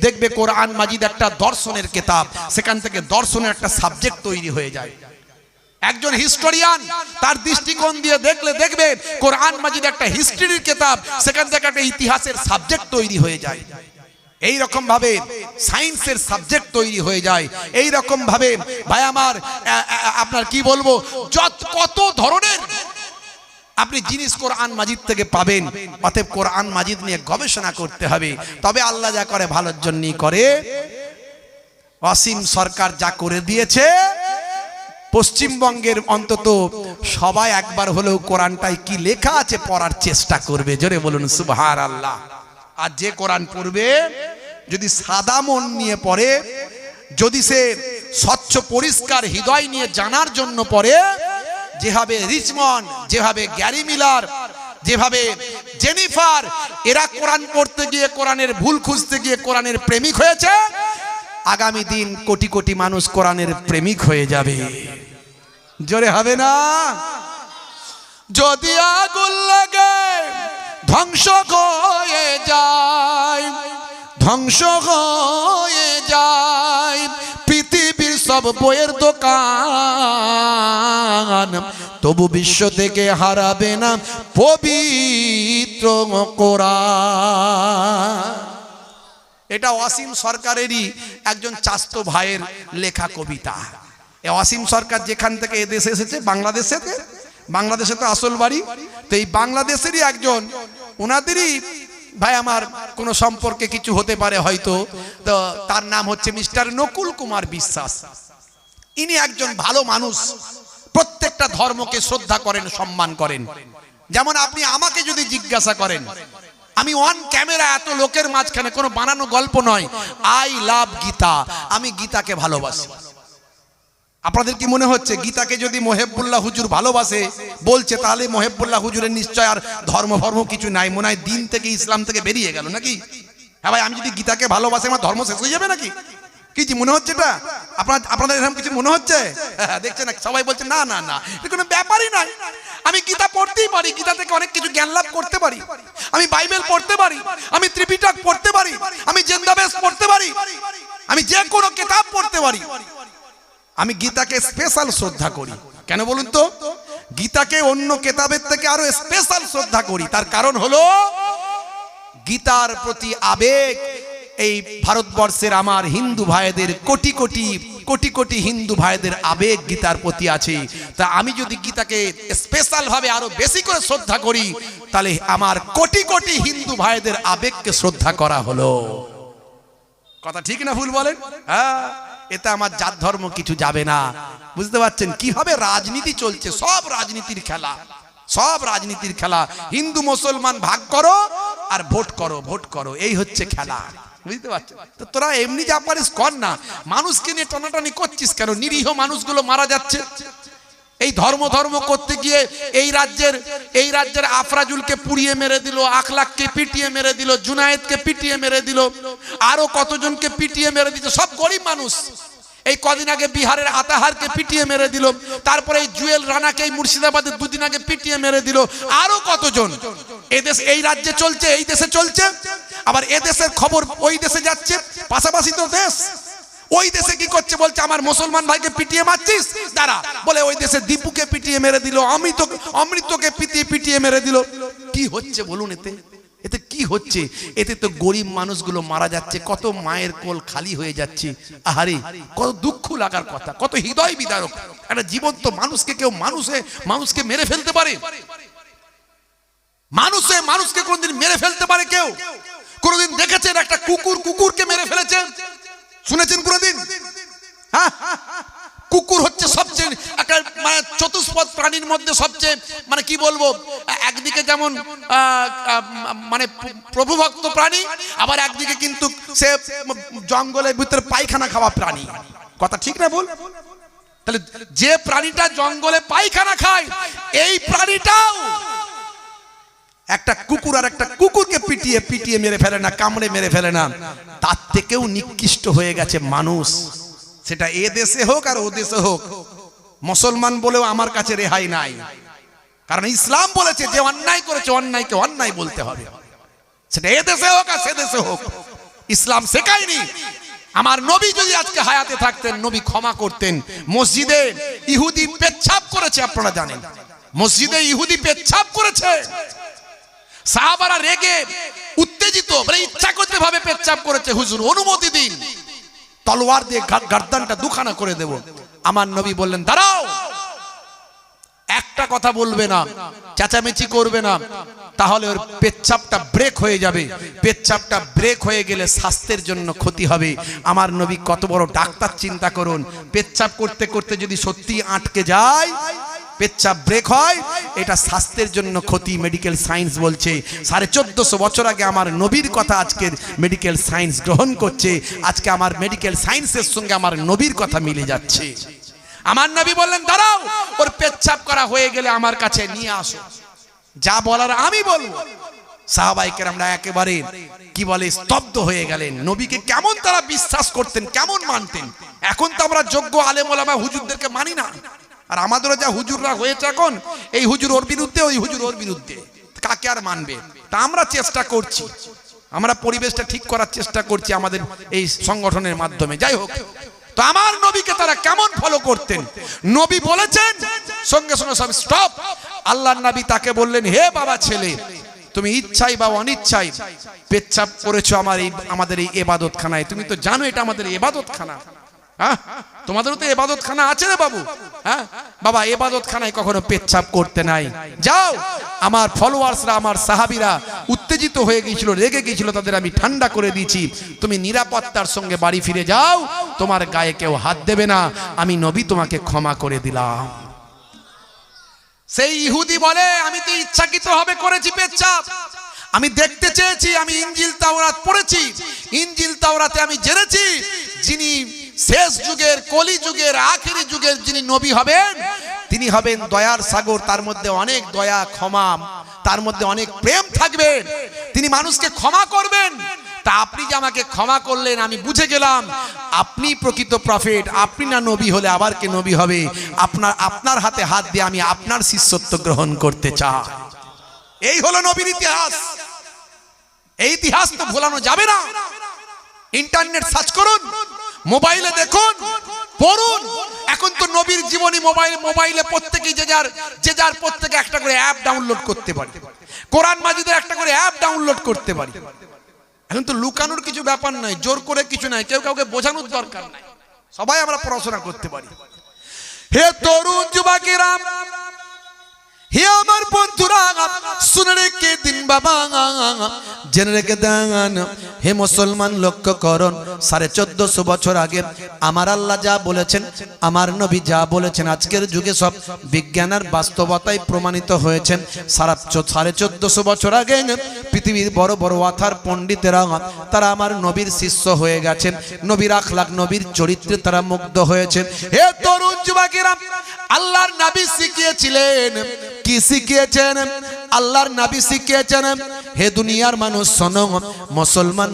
দেখবে কোরআন মাজিদ একটা দর্শনের কিতাব, সেখান থেকে দর্শনের একটা সাবজেক্ট তৈরি হয়ে যায়। একজন হিস্টোরিয়ান তার দৃষ্টিকোণ দিয়ে দেখবে কোরআন মাজিদ একটা হিস্ট্রির কিতাব, সেখান থেকে একটা ইতিহাসের সাবজেক্ট তৈরি হয়ে যায়। এই রকম ভাবে সায়েন্সের সাবজেক্ট তৈরি হয়ে যায়। এই রকম ভাবে ভাই আমার আপনার কি বলবো, কত ধরনের আপনি জিনিস কোরআন মাজিদ থেকে পাবেন। অতএব কোরআন মাজিদ নিয়ে গবেষণা করতে হবে। তবে আল্লাহ যা করে ভালোর জন্যই করে। অসীম সরকার যা করে দিয়েছে, পশ্চিমবঙ্গের অন্তত সবাই একবার হলেও কোরআনটায় কি লেখা আছে পড়ার চেষ্টা করবে। জোরে বলুন সুবহানাল্লাহ। আর যে কোরআন পড়বে যদি সাদা মন নিয়ে পড়ে, যদি সে স্বচ্ছ পরিষ্কার হৃদয় নিয়ে জানার জন্য পড়ে, যেভাবে রিচমন্ড, যেভাবে গ্যারি মিলার, যেভাবে জেনিফার, এরা কোরআন পড়তে গিয়ে, কোরআনের ভুল খুঁজতে গিয়ে কোরআনের প্রেমিক হয়েছে, আগামী দিন কোটি কোটি মানুষ কোরআনের প্রেমিক হয়ে যাবে। জোরে হবে না? যদি আগুন লাগে ধ্বংস হয়ে যায়, ধ্বংস হয়ে যায় পৃথিবীর সব বইয়ের দোকান, তবু বিশ্ব থেকে হারাবে না পবিত্র কোরআন। এটা অসীম সরকারেরই একজন চাস্তো ভাইয়ের লেখা কবিতা। অসীম সরকার যেখান থেকে এদেশে এসেছে, বাংলাদেশে তো আসল বাড়ি, তো এই বাংলাদেশেরই একজন, ওনাদেরই ভাই আমার কোন সম্পর্কে কিছু হতে পারে হয়তো, তো তার নাম হচ্ছে মিস্টার নকুল কুমার বিশ্বাস। ইনি একজন ভালো মানুষ, প্রত্যেকটা ধর্মকে শ্রদ্ধা করেন, সম্মান করেন। যেমন আপনি আমাকে যদি জিজ্ঞাসা করেন, আমি অন ক্যামেরা এত লোকের মাঝখানে, কোনো বানানো গল্প নয়, আই লাভ গীতা, আমি গীতাকে ভালোবাসি। আপনাদের কি মনে হচ্ছে গীতাকে যদি মোহেবুল্লাহ হুজুর ভালোবাসে বলছে, তাহলে মোহেবুল্লাহ হুজুরের নিশ্চয় আর ধর্ম কিছু নাই, মনে হয় দিন থেকে ইসলাম থেকে বেরিয়ে গেল নাকি? হ্যাঁ ভাই, আমি যদি গীতাকে ভালোবাসি আমার ধর্ম শেষ হয়ে যাবে নাকি? কি মনে হচ্ছে এটা? আপনাদের এরকম কিছু মনে হচ্ছে? দেখছেন না, সবাই বলছে না না না, এটা কোনো ব্যাপারই নাই। আমি গীতা পড়তেই পারি, গীতা থেকে অনেক কিছু জ্ঞান লাভ করতে পারি, আমি বাইবেল পড়তে পারি, আমি ত্রিপিটক পড়তে পারি, আমি জিন্দাবেশ পড়তে পারি, আমি যে কোনো কিতাব পড়তে পারি। আমি গীতাকে স্পেশাল শ্রদ্ধা করি। কেন বলুন তো? গীতাকে অন্য কিতাবের থেকে আরো স্পেশাল শ্রদ্ধা করি। তার কারণ হলো গীতার প্রতি আবেগ এই ভারতবর্ষের আমার হিন্দু ভাইদের কোটি কোটি হিন্দু ভাইদের আবেগ গীতার প্রতি আছে। তা আমি যদি গীতাকে স্পেশাল ভাবে আরো বেশি করে শ্রদ্ধা করি, তাহলে আমার কোটি হিন্দু ভাইদের আবেগকে শ্রদ্ধা করা হলো। কথা ঠিক না ভুল বলেন? হ্যাঁ, এতে আমার জাত ধর্ম কিছু যাবে না। বুঝতে পারছেন কিভাবে রাজনীতি চলছে? সব রাজনীতির খেলা, সব রাজনীতির খেলা। হিন্দু মুসলমান ভাগ করো আর ভোট করো, এই হচ্ছে খেলা। বুঝতে পারছেন? তো তোরা এমনি যা পারিস কর না, মানুষকে নিয়ে টানাটানি করছিস কেন? নিরীহ মানুষগুলো মারা যাচ্ছে। এই ধর্ম করতে গিয়ে এই রাজ্যের আফরাজুলকে পুড়িয়ে মেরে দিল, আখলাককে পিটিয়ে মেরে দিল, জুনায়েদকে পিটিয়ে মেরে দিল, আরো কতজনকে পিটিয়ে মেরে দিল। সব গরিব মানুষ। এই কদিন আগে বিহারের আতাহারকে পিটিয়ে মেরে দিল, তারপরে এই জুয়েল রানাকে এই মুর্শিদাবাদে দুদিন আগে পিটিয়ে মেরে দিল, আরো কতজন। এদেশ এই রাজ্যে চলছে, এই দেশে চলছে, আবার এ দেশের খবর ওই দেশে যাচ্ছে। পাশাপাশি তো দেশ। ওই দেশে কি করছে? বলছে আমার মুসলমান ভাইকে পিটিয়ে মারছিস, দাঁড়া। বলে ওই দেশে দীপুকে পিটিয়ে মেরে দিল, অমৃতকে পিটিয়ে মেরে দিল। কি হচ্ছে বলুন এতে কি হচ্ছে? এতে তো গরিব মানুষগুলো মারা যাচ্ছে, কত মায়ের কোল খালি হয়ে যাচ্ছে। আহারে, কত দুঃখ লাগার কথা, কত হৃদয় বিদারক। একটা জীবন্ত মানুষকে কেউ মানুষকে মেরে ফেলতে পারে? মানুষকে কোনদিন মেরে ফেলতে পারে কেউ? কোনদিন দেখেছেন একটা কুকুরকে মেরে ফেলেছে? শুনেছেন কোনদিন? হ্যাঁ, কুকুর হচ্ছে সবচেয়ে একটা মানে চতুষ্পদ প্রাণীর মধ্যে সবচেয়ে মানে কি বলবো, একদিকে যেমন মানে প্রভুভক্ত প্রাণী, আবার একদিকে কিন্তু সে জঙ্গলের ভিতরে পায়খানা খাওয়া প্রাণী। কথা ঠিক না বল? তাহলে যে প্রাণীটা জঙ্গলে পায়খানা খায়, এই প্রাণীটাও একটা কুকুর আর একটা কুকুরকে পিটিয়ে মেরে ফেলে না, কামড়ে মেরে ফেলে না, তার থেকেও নিকৃষ্ট হয়ে গেছে মানুষ। সেটা এ দেশে হোক আর ও দেশে হোক, মুসলমান বলেও আমার কাছে রেহাই নাই। কারণ ইসলাম বলেছে যে অন্যায় করেছে অন্যায়কে অন্যায় বলতে হবে, সেটা এ দেশে হোক আর সে দেশে হোক। ইসলাম শেখায়নি। আমার নবী যদি আজকে হায়াতে থাকতেন, নবী ক্ষমা করতেন। মসজিদে ইহুদি পেচ্ছাপ করেছে, আপনারা জানেন, মসজিদে ইহুদি পেচ্ছাপ করেছে। সাহাবারা রেগে উত্তেজিত, মানে ইচ্ছা করতে ভাবে পেচ্ছাপ করেছে। হুজুর অনুমতি দিন, তলোয়ার দিয়ে গর্দানটা দুখানা করে দেব। আমার নবী বললেন দাঁড়াও, একটা কথা বলবে না, চেঁচামেচি করবে না, তাহলে ওর পেচ্ছাপটা ব্রেক হয়ে যাবে। পেচ্ছাপটা ব্রেক হয়ে গেলে স্বাস্থ্যের জন্য ক্ষতি হবে। আমার নবী কত বড় ডাক্তার, চিন্তা করুন। পেচ্ছাপ করতে করতে যদি সত্যি আটকে যায়, পেচ্ছাপ ব্রেক হয়, এটা স্বাস্থ্যের জন্য ক্ষতি। মেডিকেল সায়েন্স বলছে 1450 বছর আগে আমার নবীর কথা আজকের মেডিকেল সায়েন্স গ্রহণ করছে। আজকে আমার মেডিকেল সায়েন্সের সঙ্গে আমার নবীর কথা মিলে যাচ্ছে। আমার নবী বললেন দাঁড়াও, ওর পেচ্ছাপ করা হয়ে গেলে আমার কাছে নিয়ে আসো, যা বলার আমি বলবো। সাহাবায়ে কেরামরা একেবারে কি বলে স্তব্ধ হয়ে গেলেন। নবীকে কেমন তারা বিশ্বাস করতেন, কেমন মানতেন। এখন তো আমরা যোগ্য আলেম ওলামা হুজুরদেরকে মানি না। আর আমাদেরও যা হুজুররা হয়েছে এখন, এই হুজুর ওর বিরুদ্ধে, ওই হুজুর ওর বিরুদ্ধে, কাকে আর মানবে? তা আমরা চেষ্টা করছি, আমরা পরিবেশটা ঠিক করার চেষ্টা করছি আমাদের এই সংগঠনের মাধ্যমে। যাই হোক, তো আমার নবীকে তারা কেমন ফলো করতেন? নবী বলেছেন, সঙ্গে সঙ্গে সব স্টপ। আল্লাহর নবী তাকে বললেন, হে বাবা ছেলে, তুমি ইচ্ছাই বা অনিচ্ছাই পেচ্ছাপ করেছো আমাদের এই ইবাদতখানায়। তুমি তো জানো এটা আমাদের ইবাদতখানা। হ্যাঁ, তোমাদেরও তো ইবাদতখানা আছে রে বাবু। হ্যাঁ বাবা, ইবাদতখানায় কখনো পেচ্ছাপ করতে নাই। যাও, আমার ফলোয়ার্সরা, আমার সাহাবীরা উত্তেজিত হয়ে গিয়েছিল, রেগে গিয়েছিল, তাদের আমি ঠান্ডা করে দিয়েছি। তুমি নিরাপত্তার সঙ্গে বাড়ি ফিরে যাও, তোমার গায়ে কেউ হাত দেবে না, আমি নবী তোমাকে ক্ষমা করে দিলাম। সেই ইহুদি বলে, আমি তো ইচ্ছাকৃতভাবে করেছি পেচ্ছাপ, আমি দেখতে চেয়েছি, আমি ইনজিল তাওরাত পড়েছি, ইনজিল তাওরাতে আমি জেনেছি যিনি শেষ যুগের কলি যুগের আখেরি যুগের যিনি নবী হবেন তিনি হবেন দয়ার সাগর। তার মধ্যে অনেক দয়া ক্ষমা, তার মধ্যে অনেক প্রেম থাকবে। তিনি মানুষকে ক্ষমা করবেন। তা আপনি যে আমাকে ক্ষমা করলেন আমি বুঝে গেলাম আপনি প্রকৃত প্রফেট। আপনি না নবী হলে আবার কে নবী হবে? আপনার হাতে হাত দিয়ে আমি আপনার শিষ্যত্ব গ্রহণ করতে চাই। এই হলো নবীর ইতিহাস। এই ইতিহাস তো ভোলানো যাবে না। ইন্টারনেট সার্চ করুন, মোবাইলে দেখুন, পড়ুন। এখন তো নবীর জীবনী মোবাইলে প্রত্যেকেই যে যার প্রত্যেকে একটা করে অ্যাপ ডাউনলোড করতে পারে। কোরআন মাজিদের একটা করে অ্যাপ ডাউনলোড করতে পারে। এখন তো লুকানোর কিছু ব্যাপার নাই, জোর করে কিছু নাই, কেউ কাউকে বোঝানোর দরকার নাই, সবাই আমরা পড়াশোনা করতে পারি। হে তরুণ যুবকেরা, হে আমার বন্ধুরা, শুনে রেখে দিন বাবা, জেনে রেখে দেন। হে মুসলমান লক্ষ্য করুন, 1450 বছর আগে আমার আল্লাহ যা বলেছেন, আমার নবী যা বলেছেন, আজকের যুগে সব বিজ্ঞানের বাস্তবতায় প্রমাণিত হয়েছেন। 1450 বছর আগে পৃথিবীর বড় বড় ওয়াথার পণ্ডিতেরা তারা আমার নবীর শিষ্য হয়ে গেছেন। নবীর আখলাক, নবীর চরিত্রে তারা মুগ্ধ হয়েছেন। হে তরুণ যুবকেরা, আল্লাহর নবী শিখিয়েছিলেন, কি শিখিয়েছেন? আল্লাহর নবী শিখিয়েছেন, হে দুনিয়ার মানুষ শোনো,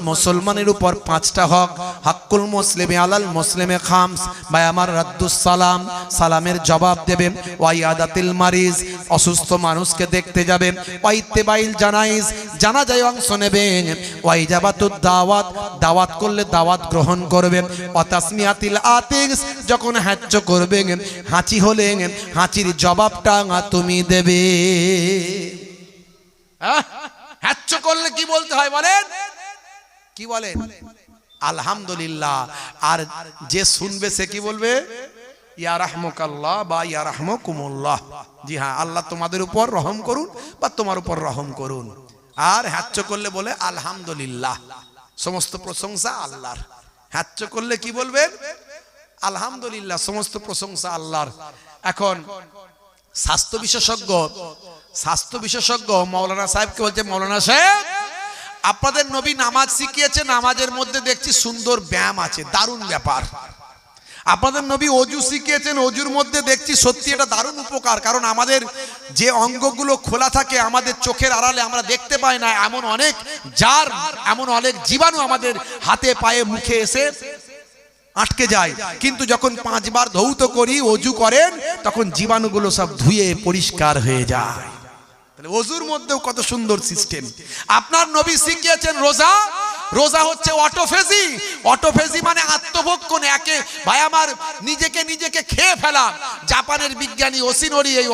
মুসলমানের উপর 5টা হক। হাক্কুল মুসলিমে আলাল মুসলিমে খামস, ভাই আমার রাদ্দুস সালাম, সালামের জবাব দেবেন। ওয়াইয়াদাতিল মারিজ, অসুস্থ মানুষকে দেখতে যাবেন। ওয়াইত্তেবাইল জানাইজ, জানাজায় অংশ নেবেন। ওয়াইজাবাতুদ দাওয়াত, দাওয়াত করলে দাওয়াত গ্রহণ করবেন। ওয়াতাসমিয়াতিল আতিস, যখন হাঁচ করবেন, হাঁচি হলে হাঁচির জবাবটা তুমি দেবে। হাঁচ করলে কি বলতে হয় বলেন? কি বলেন? আলহামদুলিল্লাহ। আর যে শুনবে সে কি বলবে? ইয়া রাহমুকাল্লাহ বা ইয়া রাহমুকুমুল্লাহ। জি হ্যাঁ, আল্লাহ তোমাদের উপর রহম করুন বা তোমার উপর রহম করুন। আর হাঁচ করলে বলে আলহামদুলিল্লাহ, সমস্ত প্রশংসা আল্লাহর। হাঁচ করলে কি বলবেন? আলহামদুলিল্লাহ, সমস্ত প্রশংসা আল্লাহর। এখন স্বাস্থ্য বিশেষজ্ঞ মাওলানা সাহেবকে বলছে, মাওলানা সাহেব, আপনাদের নবী নামাজ শিখিয়েছে, নামাজের মধ্যে দেখছি সুন্দর ব্যায়াম আছে, দারুণ ব্যাপার। আপনাদের নবী অজু শিখিয়েছেন, অজুর মধ্যে দেখছি সত্যি এটা দারুণ উপকার। কারণ আমাদের যে অঙ্গগুলো খোলা থাকে আমাদের চোখের আড়ালে আমরা দেখতে পাই না, এমন অনেক এমন অনেক জীবাণু আমাদের হাতে পায়ে মুখে এসে আটকে যায়। কিন্তু যখন 5 বার ধৌত করি, অজু করেন, তখন জীবাণুগুলো সব ধুয়ে পরিষ্কার হয়ে যায়। তাহলে অজুর মধ্যেও কত সুন্দর সিস্টেম। আপনার নবী শিখিয়েছেন রোজা। রোজা হচ্ছে অটোফেজি। অটোফেজি মানে আত্মভক্ষণ। একে ভাই আমার নিজেকে খেয়ে ফেলা। জাপানের বিজ্ঞানী ওসিনোরি এই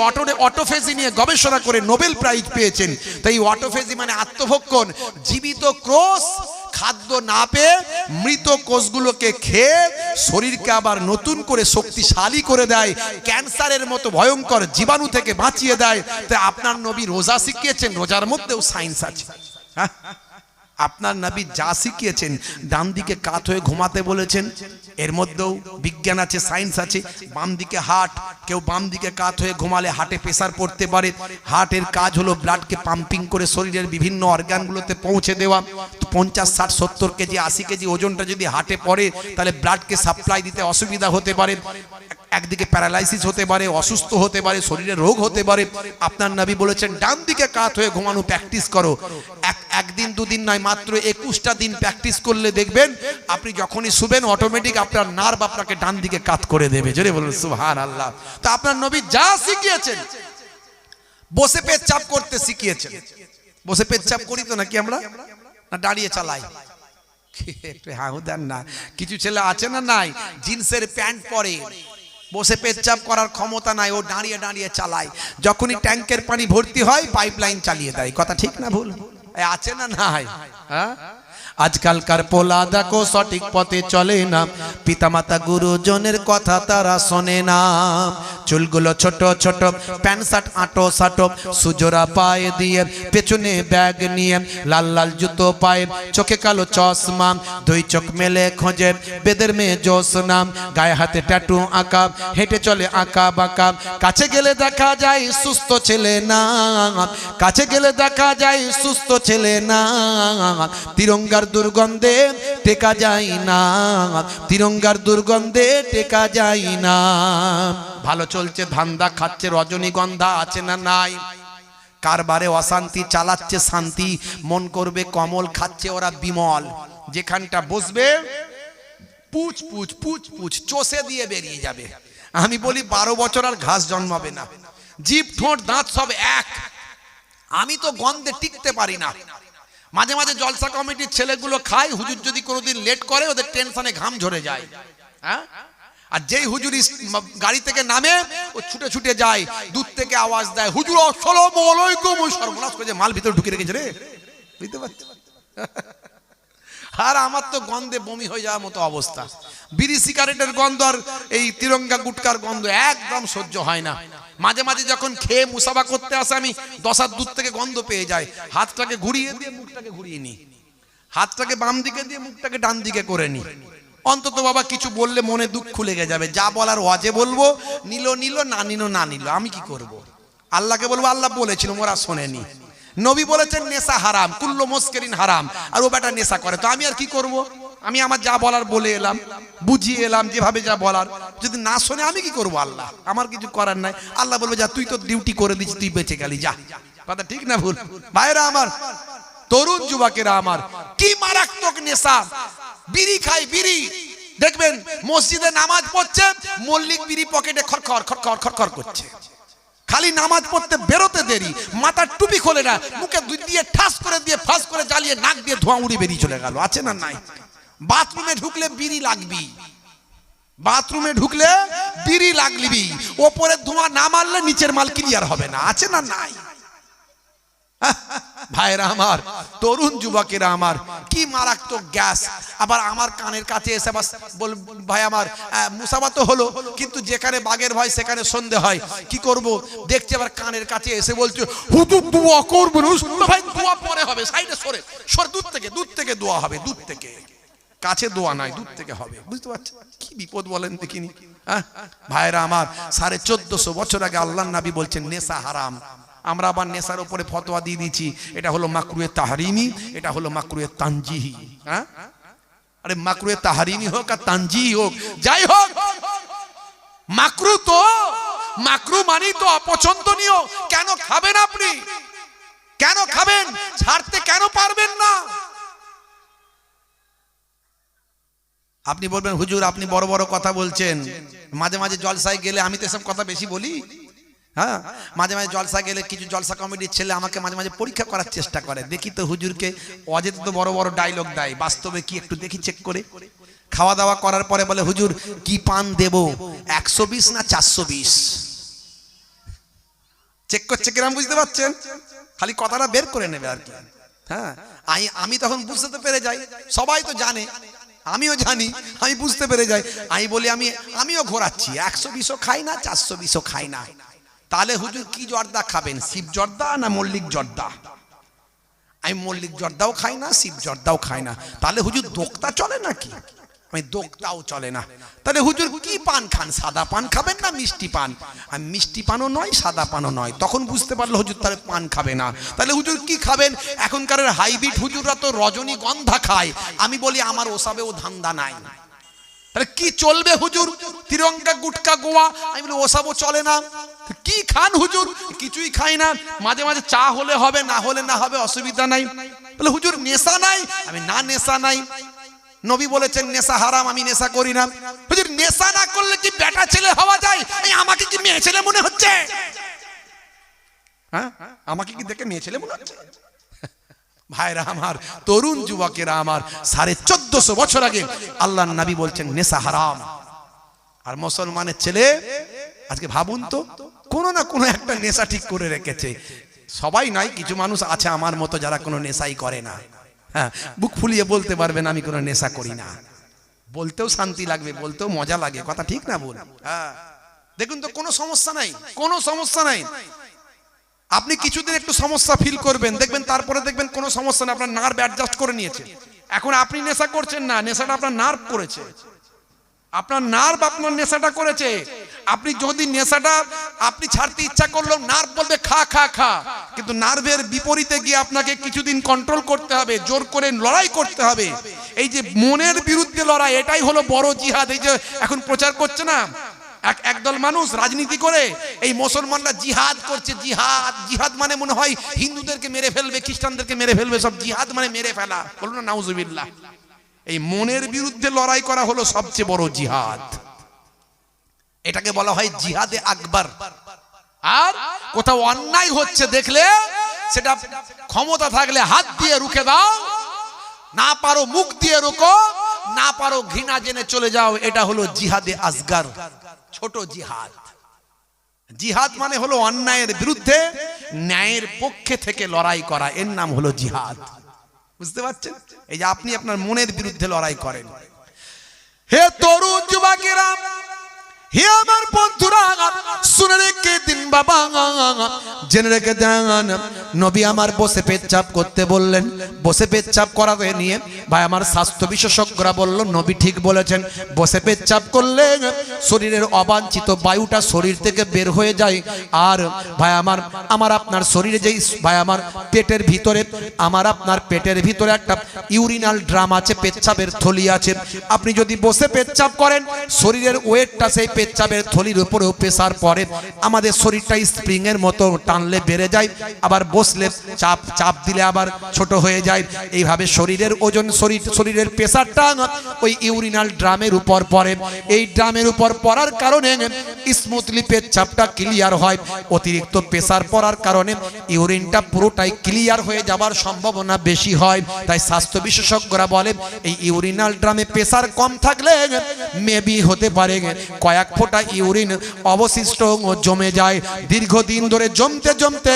অটোফেজি নিয়ে গবেষণা করে নোবেল প্রাইজ পেয়েছেন। তাই এই অটোফেজি মানে আত্মভক্ষণ। জীবিত কোষ খাদ্য না পেয়ে মৃত কোষগুলোকে খেয়ে শরীরকে আবার নতুন করে শক্তিশালী করে দেয়, ক্যান্সারের মতো ভয়ঙ্কর জীবাণু থেকে বাঁচিয়ে দেয়। তাই আপনার নবী রোজা শিখিয়েছেন, রোজার মধ্যেও সায়েন্স আছে। হ্যাঁ, আপনার নবী যা শিখিয়েছেন, ডান দিকে কাত হয়ে ঘুমাতে বলেছেন, এর মধ্যেও বিজ্ঞান আছে, সায়েন্স আছে। বাম দিকে হার্ট, কেউ বাম দিকে কাত হয়ে ঘুমালে হার্টে প্রেসার পড়তে পারে। হার্টের কাজ হলো ব্লাডকে পাম্পিং করে শরীরের বিভিন্ন অর্গানগুলোতে পৌঁছে দেওয়া। 50, 60, 70 কেজি 80 কেজি ওজনটা যদি হার্টে পড়ে তাহলে ব্লাডকে সাপ্লাই দিতে অসুবিধা হতে পারে। একদিকে প্যারালাইসিস হতে পারে, অসুস্থ হতে পারে, শরীরে রোগ হতে পারে। আপনার নবী বলেছেন ডান দিকে কাত হয়ে ঘুমানো প্র্যাকটিস করো। একদিন দুদিন নয়, মাত্র 21টা দিন প্র্যাকটিস করলে দেখবেন আপনি যখনই শুবেন অটোমেটিক আপনার নার্ভ আপনাকে ডান দিকে কাত করে দেবে। জোরে বলুন সুবহানাল্লাহ। তো আপনার নবী যা শিখিয়েছেন, বসে পেচ্ছাপ করতে শিখিয়েছেন। বসে পেচ্ছাপ করি তো নাকি আমরা, না দাঁড়িয়ে চালাই? একটু হাউ দেন না। কিছু ছেলে আছে না, নাই, জিন্সের প্যান্ট পরে, বসে পেচ্ছাপ করার ক্ষমতা নাই, ও দাঁড়িয়ে দাঁড়িয়ে চালায়। যখনই ট্যাঙ্কের পানি ভর্তি হয় পাইপলাইন চালিয়ে দেয়। কথা ঠিক না ভুল? আছে না নাই? হ্যাঁ, আজকালকার পোলা দেখো সঠিক পথে চলে না, পিতামাতা গুরুজনের কথা তারা শোনে না। চুলগুলো ছোট ছোট, প্যান্ট শার্ট আটো সাটো, সুজোরা পায়ে দিয়ে, পেছনে ব্যাগ নিয়ে, লাল লাল জুতো পায়ে, চোখে কালো চশমা, দুই চোখ মেলে খোঁজে বেদের মেয়ে জোসনা, গায়ে হাতে ট্যাটু আঁকা, হেঁটে চলে আঁকা বাঁকা। কাছে গেলে দেখা যায় সুস্থ ছেলে না, কাছে গেলে দেখা যায় সুস্থ ছেলে না, তিরঙ্গার দুর্গন্ধে টেকা যায় না, তিরঙ্গার দুর্গন্ধে টেকা যায় না। ভালো চলছে ধান্দা, খাচ্ছে রজনীগন্ধা, আছে না নাই? কারবারে অশান্তি, চালাচ্ছে শান্তি, মন করবে কমল, খাচ্ছে ওরা বিমল। যেখানটা বসবে পুচ পুচ পুচ পুচ চষে দিয়ে বেরিয়ে যাবে। আমি বলি 12 বছর আর ঘাস জন্মাবে না, জিভ ঠোঁট দাঁত সব এক। আমি তো গন্ধে টিকতে পারি না। মাঝে মাঝে জলসা কমিটির ছেলেগুলো খায়, হুজুর যদি কোনোদিন লেট করে ওদের টেনশনে ঘাম ঝরে যায়। হ্যাঁ, আর যেই হুজুর গাড়ি থেকে নামে ও ছুটে ছুটে যায়, দূর থেকে আওয়াজ দেয়, হুজুর আসসালামু আলাইকুম। ওই সর্বনাশ করে মাল ভিতরে ঢুকে রেখেছে রে, বুঝতে পারছো? আর আমার তো গন্ধে বমি হয়ে যাওয়ার মতো অবস্থা। বিড়ি সিগারেটের গন্ধ আর এই তিরঙ্গা গুটকার গন্ধ একদম সহ্য হয় না। মাঝে মাঝে যখন খেয়ে মুসাফা করতে আসে আমি 10 হাত দূর থেকে গন্ধ পেয়ে যাই, হাতটাকে ঘুরিয়ে দিয়ে মুখটাকে ঘুরিয়ে নিই, হাতটাকে বাম দিকে দিয়ে মুখটাকে ডান দিকে করে নিই। অন্তত বাবা কিছু বললে মনে দুঃখ লেগে যাবে, যা বলার ওয়াজে বলবো, নিল নিল, না নিল না নিল, আমি কি করব? আল্লাহকে বলবো আল্লাহ বলেছিল, ওরা শোনেনি। নবী বলেছেন নেশা হারাম, কুল্লু মুস্কিরিন হারাম, আর ও বেটা নেশা করে, তো আমি আর কি করব? আমি আমার যা বলার বলে এলাম, বুঝিয়ে এলাম যেভাবে যা বলার। যদি না শোনে আমি কি করব? আল্লাহ, আমার কিছু করার নাই। আল্লাহ বলবে যা, তুই তো ডিউটি করে দিচ্ছিস, তুই বেঁচে গেলি, যা। কথা ঠিক না ভুল? ভাইরা আমার, তরুণ যুবকেরা আমার, কি মারাত্মক নেশা! বিড়ি খাই, বিড়ি দেখবেন মসজিদে নামাজ পড়ছে, মল্লিক বিড়ি পকেটে খরখর খরখর খরখর করছে। খালি নামাজ পড়তে বেরোতে দেরি, মাথার টুপি খোলে না, মুখে দুই দিয়ে ঠাস করে দিয়ে ফাঁস করে জ্বালিয়ে নাক দিয়ে ধোঁয়া উড়ি বেরিয়ে চলে গেল। আছে না নাই? বাথরুমে ঢুকলে বিড়ি লাগবি, বাথরুমে ঢুকলে বিড়ি লাগবি, ওপরে ধোঁয়া না মারলে নিচের মাল ক্লিয়ার হবে না। আছে না নাই? ভাইরা আমার, তরুণ যুবকেরা আমার, কি মারাত্মক গ্যাস! আবার আমার কানের কাছে এসে বল, ভাই আমার মুসাফা তো হলো, কিন্তু যেখানে বাঘের ভয় সেখানে সন্ধে হয়, কি করব? দেখছি আবার কানের কাছে এসে বলছে, হুজুর দোয়া করবেন। ভাই দোয়া পরে হবে, সাইডে সরে সরে, দূর থেকে দোয়া হবে, দূর থেকে, কাছে দোয়া নাই, দূর থেকে হবে। বুঝতে পারছেন কি বিপদ বলেন দেখিনি? ভাইরা আমার, 1450 বছর আগে আল্লাহর নবী বলছেন নেশা হারাম। আমরা আবার নেশার উপরে ফতোয়া দিয়ে দিচ্ছি, এটা হলো মাকরুহে তাহরিমি, এটা হলো মাকরুহে তানজিহি। হ্যাঁ, আরে মাকরুহে তাহরিমি হোক আর তানজিহি হোক, যাই হোক, মাকরু তো মাকরু মানেই তো অপছন্দনীয়। কেন খাবেন আপনি? কেন খাবেন? ছাড়তে কেন পারবেন না? আপনি বলবেন হুজুর আপনি বড় বড় কথা বলছেন, মাঝে মাঝে জলসায় গেলে, আমি তো এসব কথা বেশি বলি। হ্যাঁ, মাঝে মাঝে জলসা গেলে কিছু জলসা কমিটির ছেলে আমাকে মাঝে মাঝে পরীক্ষা করার চেষ্টা করে, দেখি তো হুজুরকে অজেতে তো বড় বড় ডায়লগ দেয়, বাস্তবে কি একটু দেখি চেক করে। খাওয়া দাওয়া করার পরে বলে হুজুর কি পান দেব, 120 না 420? চেক করছে কিরম, বুঝতে পারছেন? খালি কথাটা বের করে নেবে আর কি। হ্যাঁ, আমি তখন বুঝতে তো পেরে যাই, সবাই তো জানে, আমিও জানি, আমি বুঝতে পেরে যাই। আমি বলি আমিও ঘোরাচ্ছি, 120ও খাই না, 420ও খাই না। তাহলে হুজুর কি জর্দা খাবেন, শিব জর্দা না মল্লিক জর্দা? আমি মল্লিক জর্দাও খাই না, শিব জর্দাও খাই না। তাহলে হুজুর দোক্তা চলে নাকি? আমি দোক্তাও চলে না। তাহলে হুজুর কি পান খান, সাদা পান খাবেন না মিষ্টি পান? আমি মিষ্টি পানও নয়, সাদা পানও নয়। তখন বুঝতে পারলো হুজুর তাহলে পান খাবে না। তাহলে হুজুর কি খাবেন? এখনকার হাইব্রিড হুজুররা তো রজনীগন্ধা খায়। আমি বলি আমার ওসবেও ধান্দা নাই। তাহলে কি চলবে হুজুর? তিরঙ্গা গুটকা গোয়া, আমি বলি ওসবও চলে না। কি খান হুজুর? কিছুই খাই না। মাঝে মাঝে চা হলে হবে, না হলে না হবে, অসুবিধা নাই। বলে হুজুর নেশা নাই? আমি না, নেশা নাই। নবী বলেছেন নেশা হারাম, আমি নেশা করি না। হুজুর নেশা না করলে কি বেটা ছেলে হওয়া যায়? আমাকে কি মেয়ে ছেলে মনে হচ্ছে? হ্যাঁ, আমাকে কি দেখে মেয়ে ছেলে মনে হচ্ছে? ভাইরা আমার, তরুণ যুবকেরা আমার, 1450 বছর আগে আল্লাহর নবী বলছেন নেশা হারাম। আর মুসলমানের ছেলে আজকে ভাবুন তো, কোনো না কোনো একটা নেশা ঠিক করে রেখেছে। সবাই নাই, কিছু মানুষ আছে আমার মতো যারা কোনো নেশাই করে না। হ্যাঁ, বুক ফুলিয়ে বলতে পারবেন আমি কোনো নেশা করি না। বলতেও শান্তি লাগবে, বলতেও মজা লাগে, কথা ঠিক না বল? হ্যাঁ, দেখুন তো কোনো সমস্যা নাই, কোনো সমস্যা নাই। আপনি কিছুদিন একটু সমস্যা ফিল করবেন, দেখবেন তারপরে দেখবেন কোনো সমস্যা নেই, আপনার নার্ভ অ্যাডজাস্ট করে নিয়েছে। এখন আপনি নেশা করছেন না, নেশাটা আপনার নার্ভ করেছে, আপনার নার্ভ আপনার নেশাটা করেছে। আপনি যদি নেশাটা আপনি ছাড়তে ইচ্ছা করলেও নার্ভ বলবে খা খা খা, কিন্তু নার্ভের বিপরীতে গিয়ে আপনাকে কিছুদিন কন্ট্রোল করতে হবে, জোর করে লড়াই করতে হবে। এই যে মনের বিরুদ্ধে লড়াই, এটাই হলো বড় জিহাদ। এই যে এখন প্রচার করছে না একদল মানুষ রাজনীতি করে, এই মুসলমানরা জিহাদ করছে, জিহাদ জিহাদ মানে মনে হয় হিন্দুদেরকে মেরে ফেলবে, খ্রিস্টানদেরকে মেরে ফেলবে, সব জিহাদ মানে মেরে ফেলা। বলুন না নাউজুবিল্লাহ। এই মনের বিরুদ্ধে লড়াই করা হলো সবচেয়ে বড় জিহাদ, এটাকে বলা হয় জিহাদে আকবার। আর কোথাও অন্যায় হচ্ছে দেখলে সেটা ক্ষমতা থাকলে হাত দিয়ে রুখে দাও, না পারো মুখ দিয়ে রোকো, না পারো ঘৃণা জেনে চলে যাও। এটা হলো জিহাদে আসগার, ছোট জিহাদ। জিহাদ মানে হলো অন্যায়ের বিরুদ্ধে ন্যায়ের পক্ষে থেকে লড়াই করা, এর নাম হলো জিহাদ। বুঝতে পারছেন? এই যে আপনি আপনার মনের বিরুদ্ধে লড়াই করেন। হে তরুণ যুবকেরা, হে আমার বন্ধুরা, শুনে রেখে দিন বাবা, জেনে রেখে দেন। নবী আমার বসে পেচ্ছাপ করতে বললেন, বসে পেচ্ছাপ করাতে নিয়ে ভাই আমার স্বাস্থ্য বিশেষজ্ঞরা বলল নবী ঠিক বলেছেন। বসে পেচ্ছাপ করলে শরীরের অবাঞ্ছিত বায়ুটা শরীর থেকে বের হয়ে যায়। আর ভাই আমার আপনার শরীরে যেই ভাই আমার পেটের ভিতরে, আমার আপনার পেটের ভিতরে একটা ইউরিনাল ড্রাম আছে, পেচ্ছাপের থলি আছে। আপনি যদি বসে পেচ্ছাপ করেন, শরীরের ওয়েটটা সেই পেচ্ছাপের থলির উপরেও প্রেসার পড়ে, আমাদের শরীরটা স্প্রিং এর মতো টানলে বেড়ে যায়, আবার বসলে চাপ দিলে আবার ছোট হয়ে যায়। এইভাবে শরীরের ওজন, শরীরের প্রেসারটা ওই ইউরিনাল ড্রামের উপর পড়ে। এই ড্রামের উপর পড়ার কারণে স্মুথলি পেচ্ছাপটা ক্লিয়ার হয়। অতিরিক্ত প্রেসার পড়ার কারণে ইউরিনটা পুরোটাই ক্লিয়ার হয়ে যাবার সম্ভাবনা বেশি হয়। তাই স্বাস্থ্য বিশেষজ্ঞরা বলেন এই ইউরিনাল ড্রামে প্রেসার কম থাকলে মেবি হতে পারে কয়েক ফোঁটা ইউরিন অবশিষ্ট জমে যায়। দীর্ঘদিন ধরে জমতে জমতে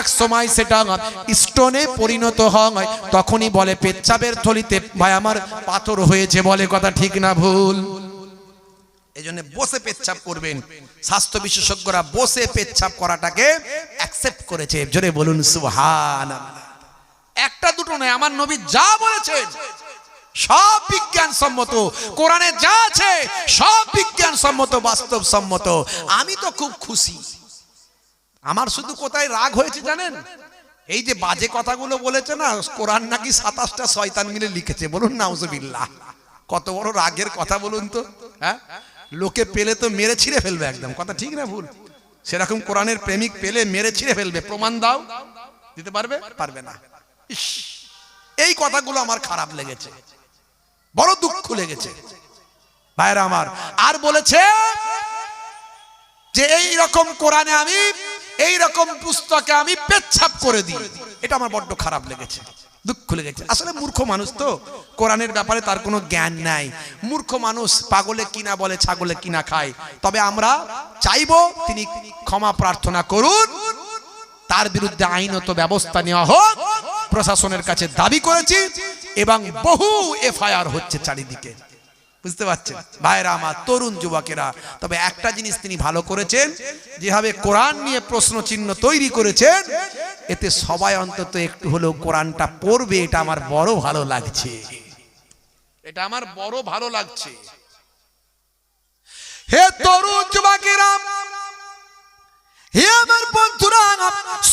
এক সময় সেটা স্টোনে পরিণত হয়, তখনই বলে পেচ্ছাপের থলিতে ভাই আমার পাথর হয়েছে। বলে কথা ঠিক না ভুল? এই জন্য বসে পেচ্ছাপ করবেন। স্বাস্থ্য বিশেষজ্ঞরা বসে পেচ্ছাপ করাটাকে অ্যাকসেপ্ট করেছে। জোরে বলুন সুবহানাল্লাহ। একটা দুটো নয়, আমার নবী যা বলেছেন সব বিজ্ঞান সম্মত, কোরআনে যা আছে সব বিজ্ঞান সম্মত, বাস্তব সম্মত। আমি তো খুব খুশি। আমার শুধু কোথায় রাগ হয়েছে জানেন? এই যে বাজে কথাগুলো বলেছে না, কোরআন নাকি 27টা শয়তান মিলে লিখেছে। বলুন নাউজুবিল্লাহ। কত বড় রাগের কথা বলুন তো। হ্যাঁ, লোকে পেলে তো মেরে ছিঁড়ে ফেলবে। একদম কথা ঠিক না ভুল? সেরকম কোরআনের প্রেমিক পেলে মেরে ছিঁড়ে ফেলবে। প্রমাণ দাও, দিতে পারবে? পারবে না। এই কথাগুলো আমার খারাপ লেগেছে, বড় দুঃখ লেগেছে ভাইরা আমার। আর বলেছে যে এই রকম কোরআনে আমি, এই রকম পুস্তকে আমি পেচ্ছাপ করে দিই। এটা আমার বড্ড খারাপ লেগেছে, দুঃখ লেগেছে। আসলে মূর্খ মানুষ তো, কোরআনের ব্যাপারে তার কোনো জ্ঞান নাই। মূর্খ মানুষ, পাগলে কিনা বলে ছাগলে কিনা খায়। তবে আমরা চাইবো তিনি ক্ষমা প্রার্থনা করুন, তার বিরুদ্ধে আইনত ব্যবস্থা নেওয়া হোক। প্রশাসনের কাছে দাবি করেছি এবং বহু এফআইআর হচ্ছে চারিদিকে। বুঝতে পারছেন ভাইরা আমার, তরুণ যুবকেরা? তবে একটা জিনিস তিনি ভালো করেছেন, যেভাবে কোরআন নিয়ে প্রশ্ন চিহ্ন তৈরি করেছেন, এতে সবাই অন্তত একটু হলেও কোরআনটা পড়বে। এটা আমার বড় ভালো লাগছে, এটা আমার বড় ভালো লাগছে। হে তরুণ যুবকেরা, হে আমার বন্ধুরা,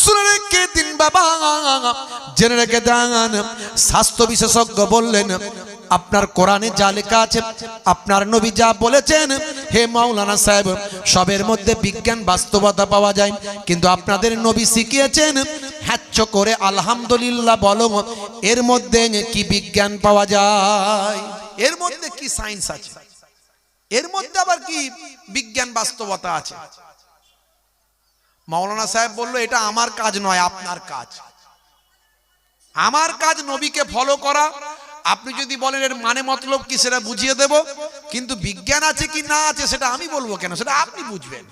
শুনে রেখে দিন বাবা, জেনে রেখে দেন। স্বাস্থ্য বিশেষজ্ঞ বললেন আপনার কোরআনে যা লেখা আছে, আপনার নবী যা বলেছেন, হে মাওলানা সাহেব, সবের মধ্যে বিজ্ঞান বাস্তবতা পাওয়া যায়, কিন্তু আপনাদের নবী শিখিয়েছেন হ্যাচ্ছ করে আলহামদুলিল্লাহ বলো। এর মধ্যে কি বিজ্ঞান পাওয়া যায়? এর মধ্যে কি সায়েন্স আছে? এর মধ্যে আবার কি বিজ্ঞান বাস্তবতা আছে? মাওলানা সাহেব বলল এটা আমার কাজ নয়, আপনার কাজ। আমার কাজ নবীকে ফলো করা। আপনি যদি বলেন এর মানে মতলব কি, সেটা বুঝিয়ে দেব, কিন্তু বিজ্ঞান আছে কি না আছে সেটা আমি বলবো কেন? সেটা আপনি বুঝবেন।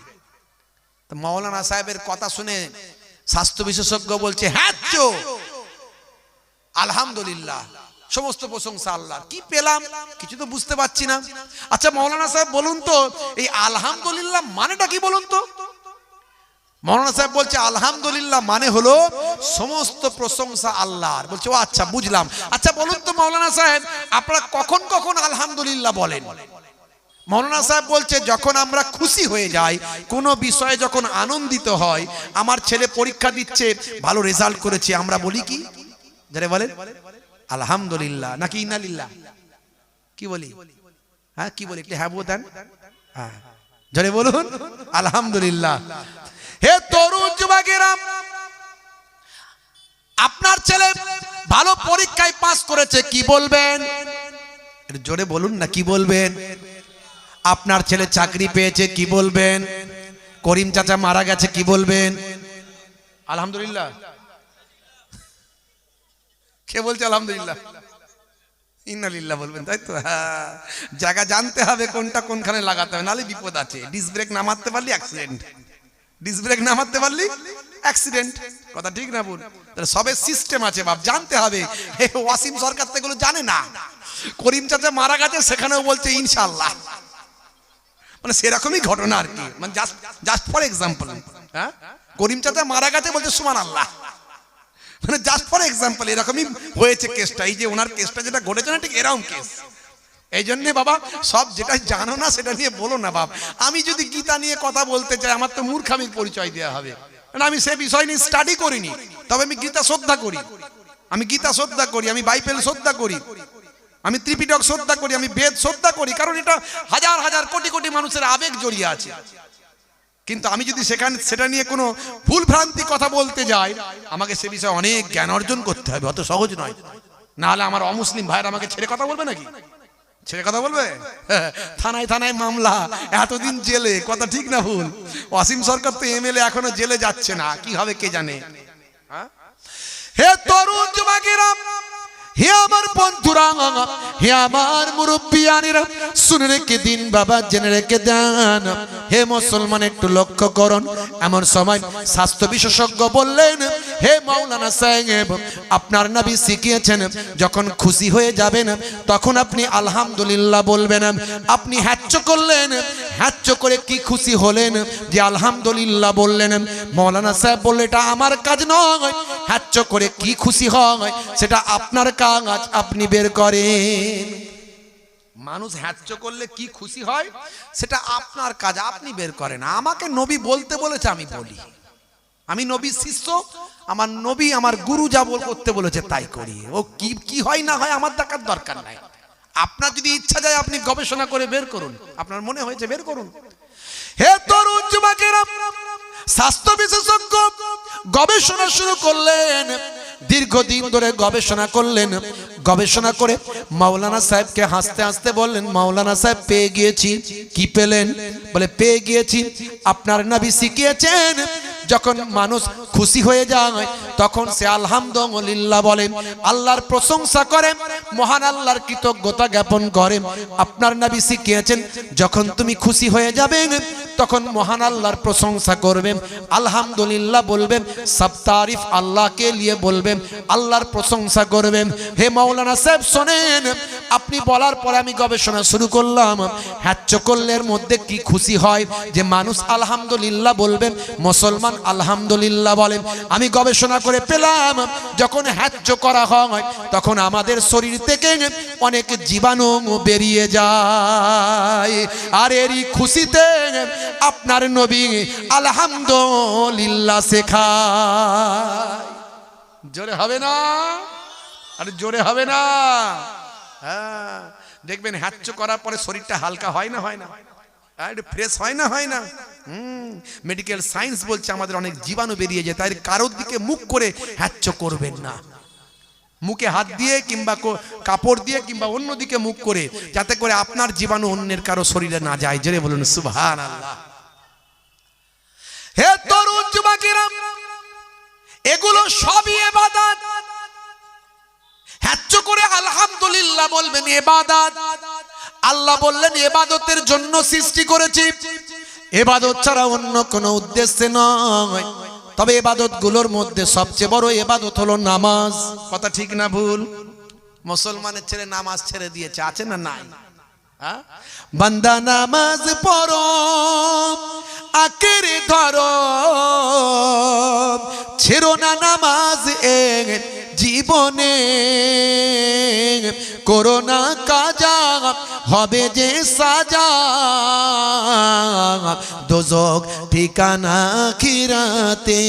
তো মাওলানা সাহেবের কথা শুনে স্বাস্থ্য বিশেষজ্ঞ বলছে হ্যাঁ আলহামদুলিল্লাহ, সমস্ত প্রশংসা আল্লাহর। কি পেলাম কিছু তো বুঝতে পারছি না। আচ্ছা মাওলানা সাহেব বলুন তো এই আলহামদুলিল্লাহ মানেটা কি বলুন তো? মাওলানা সাহেব বলছে আলহামদুলিল্লাহ মানে হলো সমস্ত প্রশংসা আল্লাহর। বলছে ও আচ্ছা বুঝলাম। আচ্ছা বলুন তো মাওলানা সাহেব আপনারা কখন কখন আলহামদুলিল্লাহ বলেন? মাওলানা সাহেব বলছে যখন আমরা খুশি হয়ে যাই, কোনো বিষয়ে যখন আনন্দিত হয়, আমার ছেলে পরীক্ষা দিচ্ছে ভালো রেজাল্ট করেছে, আমরা বলি কি যারা বলেন আলহামদুলিল্লাহ নাকি ইন্নালিল্লাহ? কি বলি? হ্যাঁ কি বলি? হ্যাঁ বলতেন হ্যাঁ যারা বলুন আলহামদুলিল্লাহ। হে তরুণ যুবকেরা, আপনার ছেলে ভালো পরীক্ষায় পাস করেছে, কি বলবেন? জোরে বলুন না, কি বলবেন? আপনার ছেলে চাকরি পেয়েছে, কি বলবেন? করিম চাচা মারা গেছে, কি বলবেন? আলহামদুলিল্লাহ। কে বলছে আলহামদুলিল্লাহ? ইন্নালিল্লাহ বলবেন, তাই তো? হ্যাঁ, জায়গা জানতে হবে কোনটা কোনখানে লাগাতে হবে, নাহলে বিপদ আছে। ডিস্ক ব্রেক না মারতে পারলি অ্যাক্সিডেন্ট, ডিস্ক ব্রেক না মারতে পারলি অ্যাক্সিডেন্ট। কথা ঠিক না বল? তাহলে সবে সিস্টেম আছে বাপ, জানতে হবে। ওয়াসিম সরকার তো এগুলো জানে না। করিম চাচা মারা গেছে, সেখানেও বলছে ইনশাআল্লাহ। মানে সেরকমই ঘটনা আর কি, মানে জাস্ট ফর এক্সাম্পল। হ্যাঁ, করিম চাচা মারা গেছে বলছে সুবহানাল্লাহ, মানে জাস্ট ফর এক্সাম্পল। এরকমই হয়েছে কেসটা, এই যে ওনার কেসটা যেটা ঘটেছে না, ঠিক এরকম কেস। এই জন্যে বাবা সব যেটা জানো না সেটা নিয়ে বলো না বাপ। আমি যদি গীতা নিয়ে কথা বলতে চাই, আমার তো মূর্খামির পরিচয় দেওয়া হবে, কারণ আমি সে বিষয় নিয়ে স্টাডি করিনি। তবে আমি গীতা শ্রদ্ধা করি, আমি গীতা শ্রদ্ধা করি, আমি বাইবেল শ্রদ্ধা করি, আমি ত্রিপিটক শ্রদ্ধা করি, আমি বেদ শ্রদ্ধা করি, কারণ এটা হাজার হাজার কোটি কোটি মানুষের আবেগ জড়িয়ে আছে। কিন্তু আমি যদি সেটা নিয়ে কোনো ভুল ভ্রান্তি কথা বলতে যাই, আমাকে সে বিষয়ে অনেক জ্ঞান অর্জন করতে হবে, অত সহজ নয়। না হলে আমার অমুসলিম ভাইয়ের আমাকে ছেড়ে কথা বলবে নাকি? ছেড়ে কথা বলবে? থানায় থানায় মামলা, এতদিন জেলে। কথা ঠিক না ভুল? ওয়াসিম সরকার তো এমএলএ এখনো জেলে যাচ্ছে না, কি হবে কে জানে। হে তরুণ যুবকেরা, হে আমার বন্ধুরা, হে আমার মুরব্বিয়ানেরা, শুনে রেখে দিন বাবা, জেনে রেখে দেন। হে মুসলমান একটু লক্ষ্য করুন। এমন সময় স্বাস্থ্য বিশেষজ্ঞ বললেন, হে মাওলানা সাহেব, আপনার নবী শিখিয়েছেন যখন খুশি হয়ে যাবেন তখন আপনি আলহামদুলিল্লাহ বলবেন। আপনি হ্যাচ্চ করলেন, হ্যাচ্চ করে কি খুশি হলেন যে আলহামদুলিল্লাহ বললেন। মাওলানা সাহেব বললেন এটা আমার কাজ নয়, হ্যাচ্চ করে কি খুশি হয় সেটা আপনার কাজ, আপনি বের করেন। মানুষ হ্যাচ্চ করলে কি খুশি হয় সেটা আপনার কাজ, আপনি বের করেন। আমাকে নবী বলতে বলেছে আমি বলি, আমি নবীর শিষ্য, আমার নবী আমার গুরু যা করতে বলেছে তাই করি। ও কি কি হয় না হয় আমার দেখার দরকার নাই। আপনার যদি ইচ্ছা যায় আপনি গবেষণা করে বের করুন, আপনার মনে হয়েছে বের করুন। হে তরুণ যুবকেরা, স্বাস্থ্য বিশেষজ্ঞ গবেষণা শুরু করলেন, দীর্ঘদিন ধরে গবেষণা করলেন। গবেষণা করে মাওলানা সাহেবকে হাসতে হাসতে বললেন, মাওলানা সাহেব পেয়ে গিয়েছি। কি পেলেন? বলে পেয়ে গিয়েছি আপনার নবী শিখিয়েছেন যখন মানুষ খুশি হয়ে যায় তখন সে আলহামদুলিল্লাহ বলে, আল্লাহর প্রশংসা করে, মহান আল্লাহর কৃতজ্ঞতা জ্ঞাপন করে। আপনার নবী শিখিয়েছেন যখন তুমি খুশি হয়ে যাবে তখন মহান আল্লাহর প্রশংসা করবে, আলহামদুলিল্লাহ বলবে, সব তারিফ আল্লাহকে লিয়ে বলবে, আল্লাহর প্রশংসা করবে। হে মাওলানা সাহেব শোনেন, আপনি বলার পরে আমি গবেষণা শুরু করলাম। হ্যাচ্চ করলের মধ্যে কি খুশি হয় যে মানুষ আলহামদুলিল্লাহ বলবে, মুসলমান আলহামদুলিল্লাহ বলেন। আমি গবেষণা করে পেলাম যখন হ্যাচ্চ করা হয় তখন আমাদের শরীর থেকে অনেক জীবাণু বেরিয়ে যায়, আর এরই খুশিতে আপনার নবী আলহামদুলিল্লাহ শেখায়। জোরে হবে না? আরে জোরে হবে না? হ্যাঁ, দেখবেন হ্যাচ্চ করার পরে শরীরটা হালকা হয় না, হয় না? একটু ফ্রেশ হয় না, হয় না? মেডিকেল সায়েন্স বলছে আমাদের অনেক জীবাণু বেরিয়ে যায়, তাই কারোর দিকে মুখ করে হ্যাচ্চ করবেন না। মুখে হাত দিয়ে কিংবা কাপড় দিয়ে কিংবা অন্যদিকে মুখ করে, যাতে করে আপনার জীবাণু অন্যের কারো শরীরে না যায়। জোরে বলুন সুবহানাল্লাহ। হে তরুণ যুবকেরা, এগুলো সবই ইবাদত। হ্যাচ্চ করে আলহামদুলিল্লাহ বলবেন ইবাদত। আল্লাহ বললেন ইবাদতের জন্য সৃষ্টি করেছি, ইবাদত ছাড়া অন্য কোনো উদ্দেশ্যে নয়। তবে ইবাদত গুলোর মধ্যে সবচেয়ে বড় ইবাদত হলো নামাজ। কথা ঠিক না ভুল? মুসলমানের ছেলে নামাজ ছেড়ে দিয়েছে, আছে না নাই? বান্দা নামাজ পড়ো আঁকড়ে ধরো, ছেড়ো না নামাজ জীবনে, করো না কাজা হবে যে সাজা, দোজখ ঠিকানা আখিরাতে,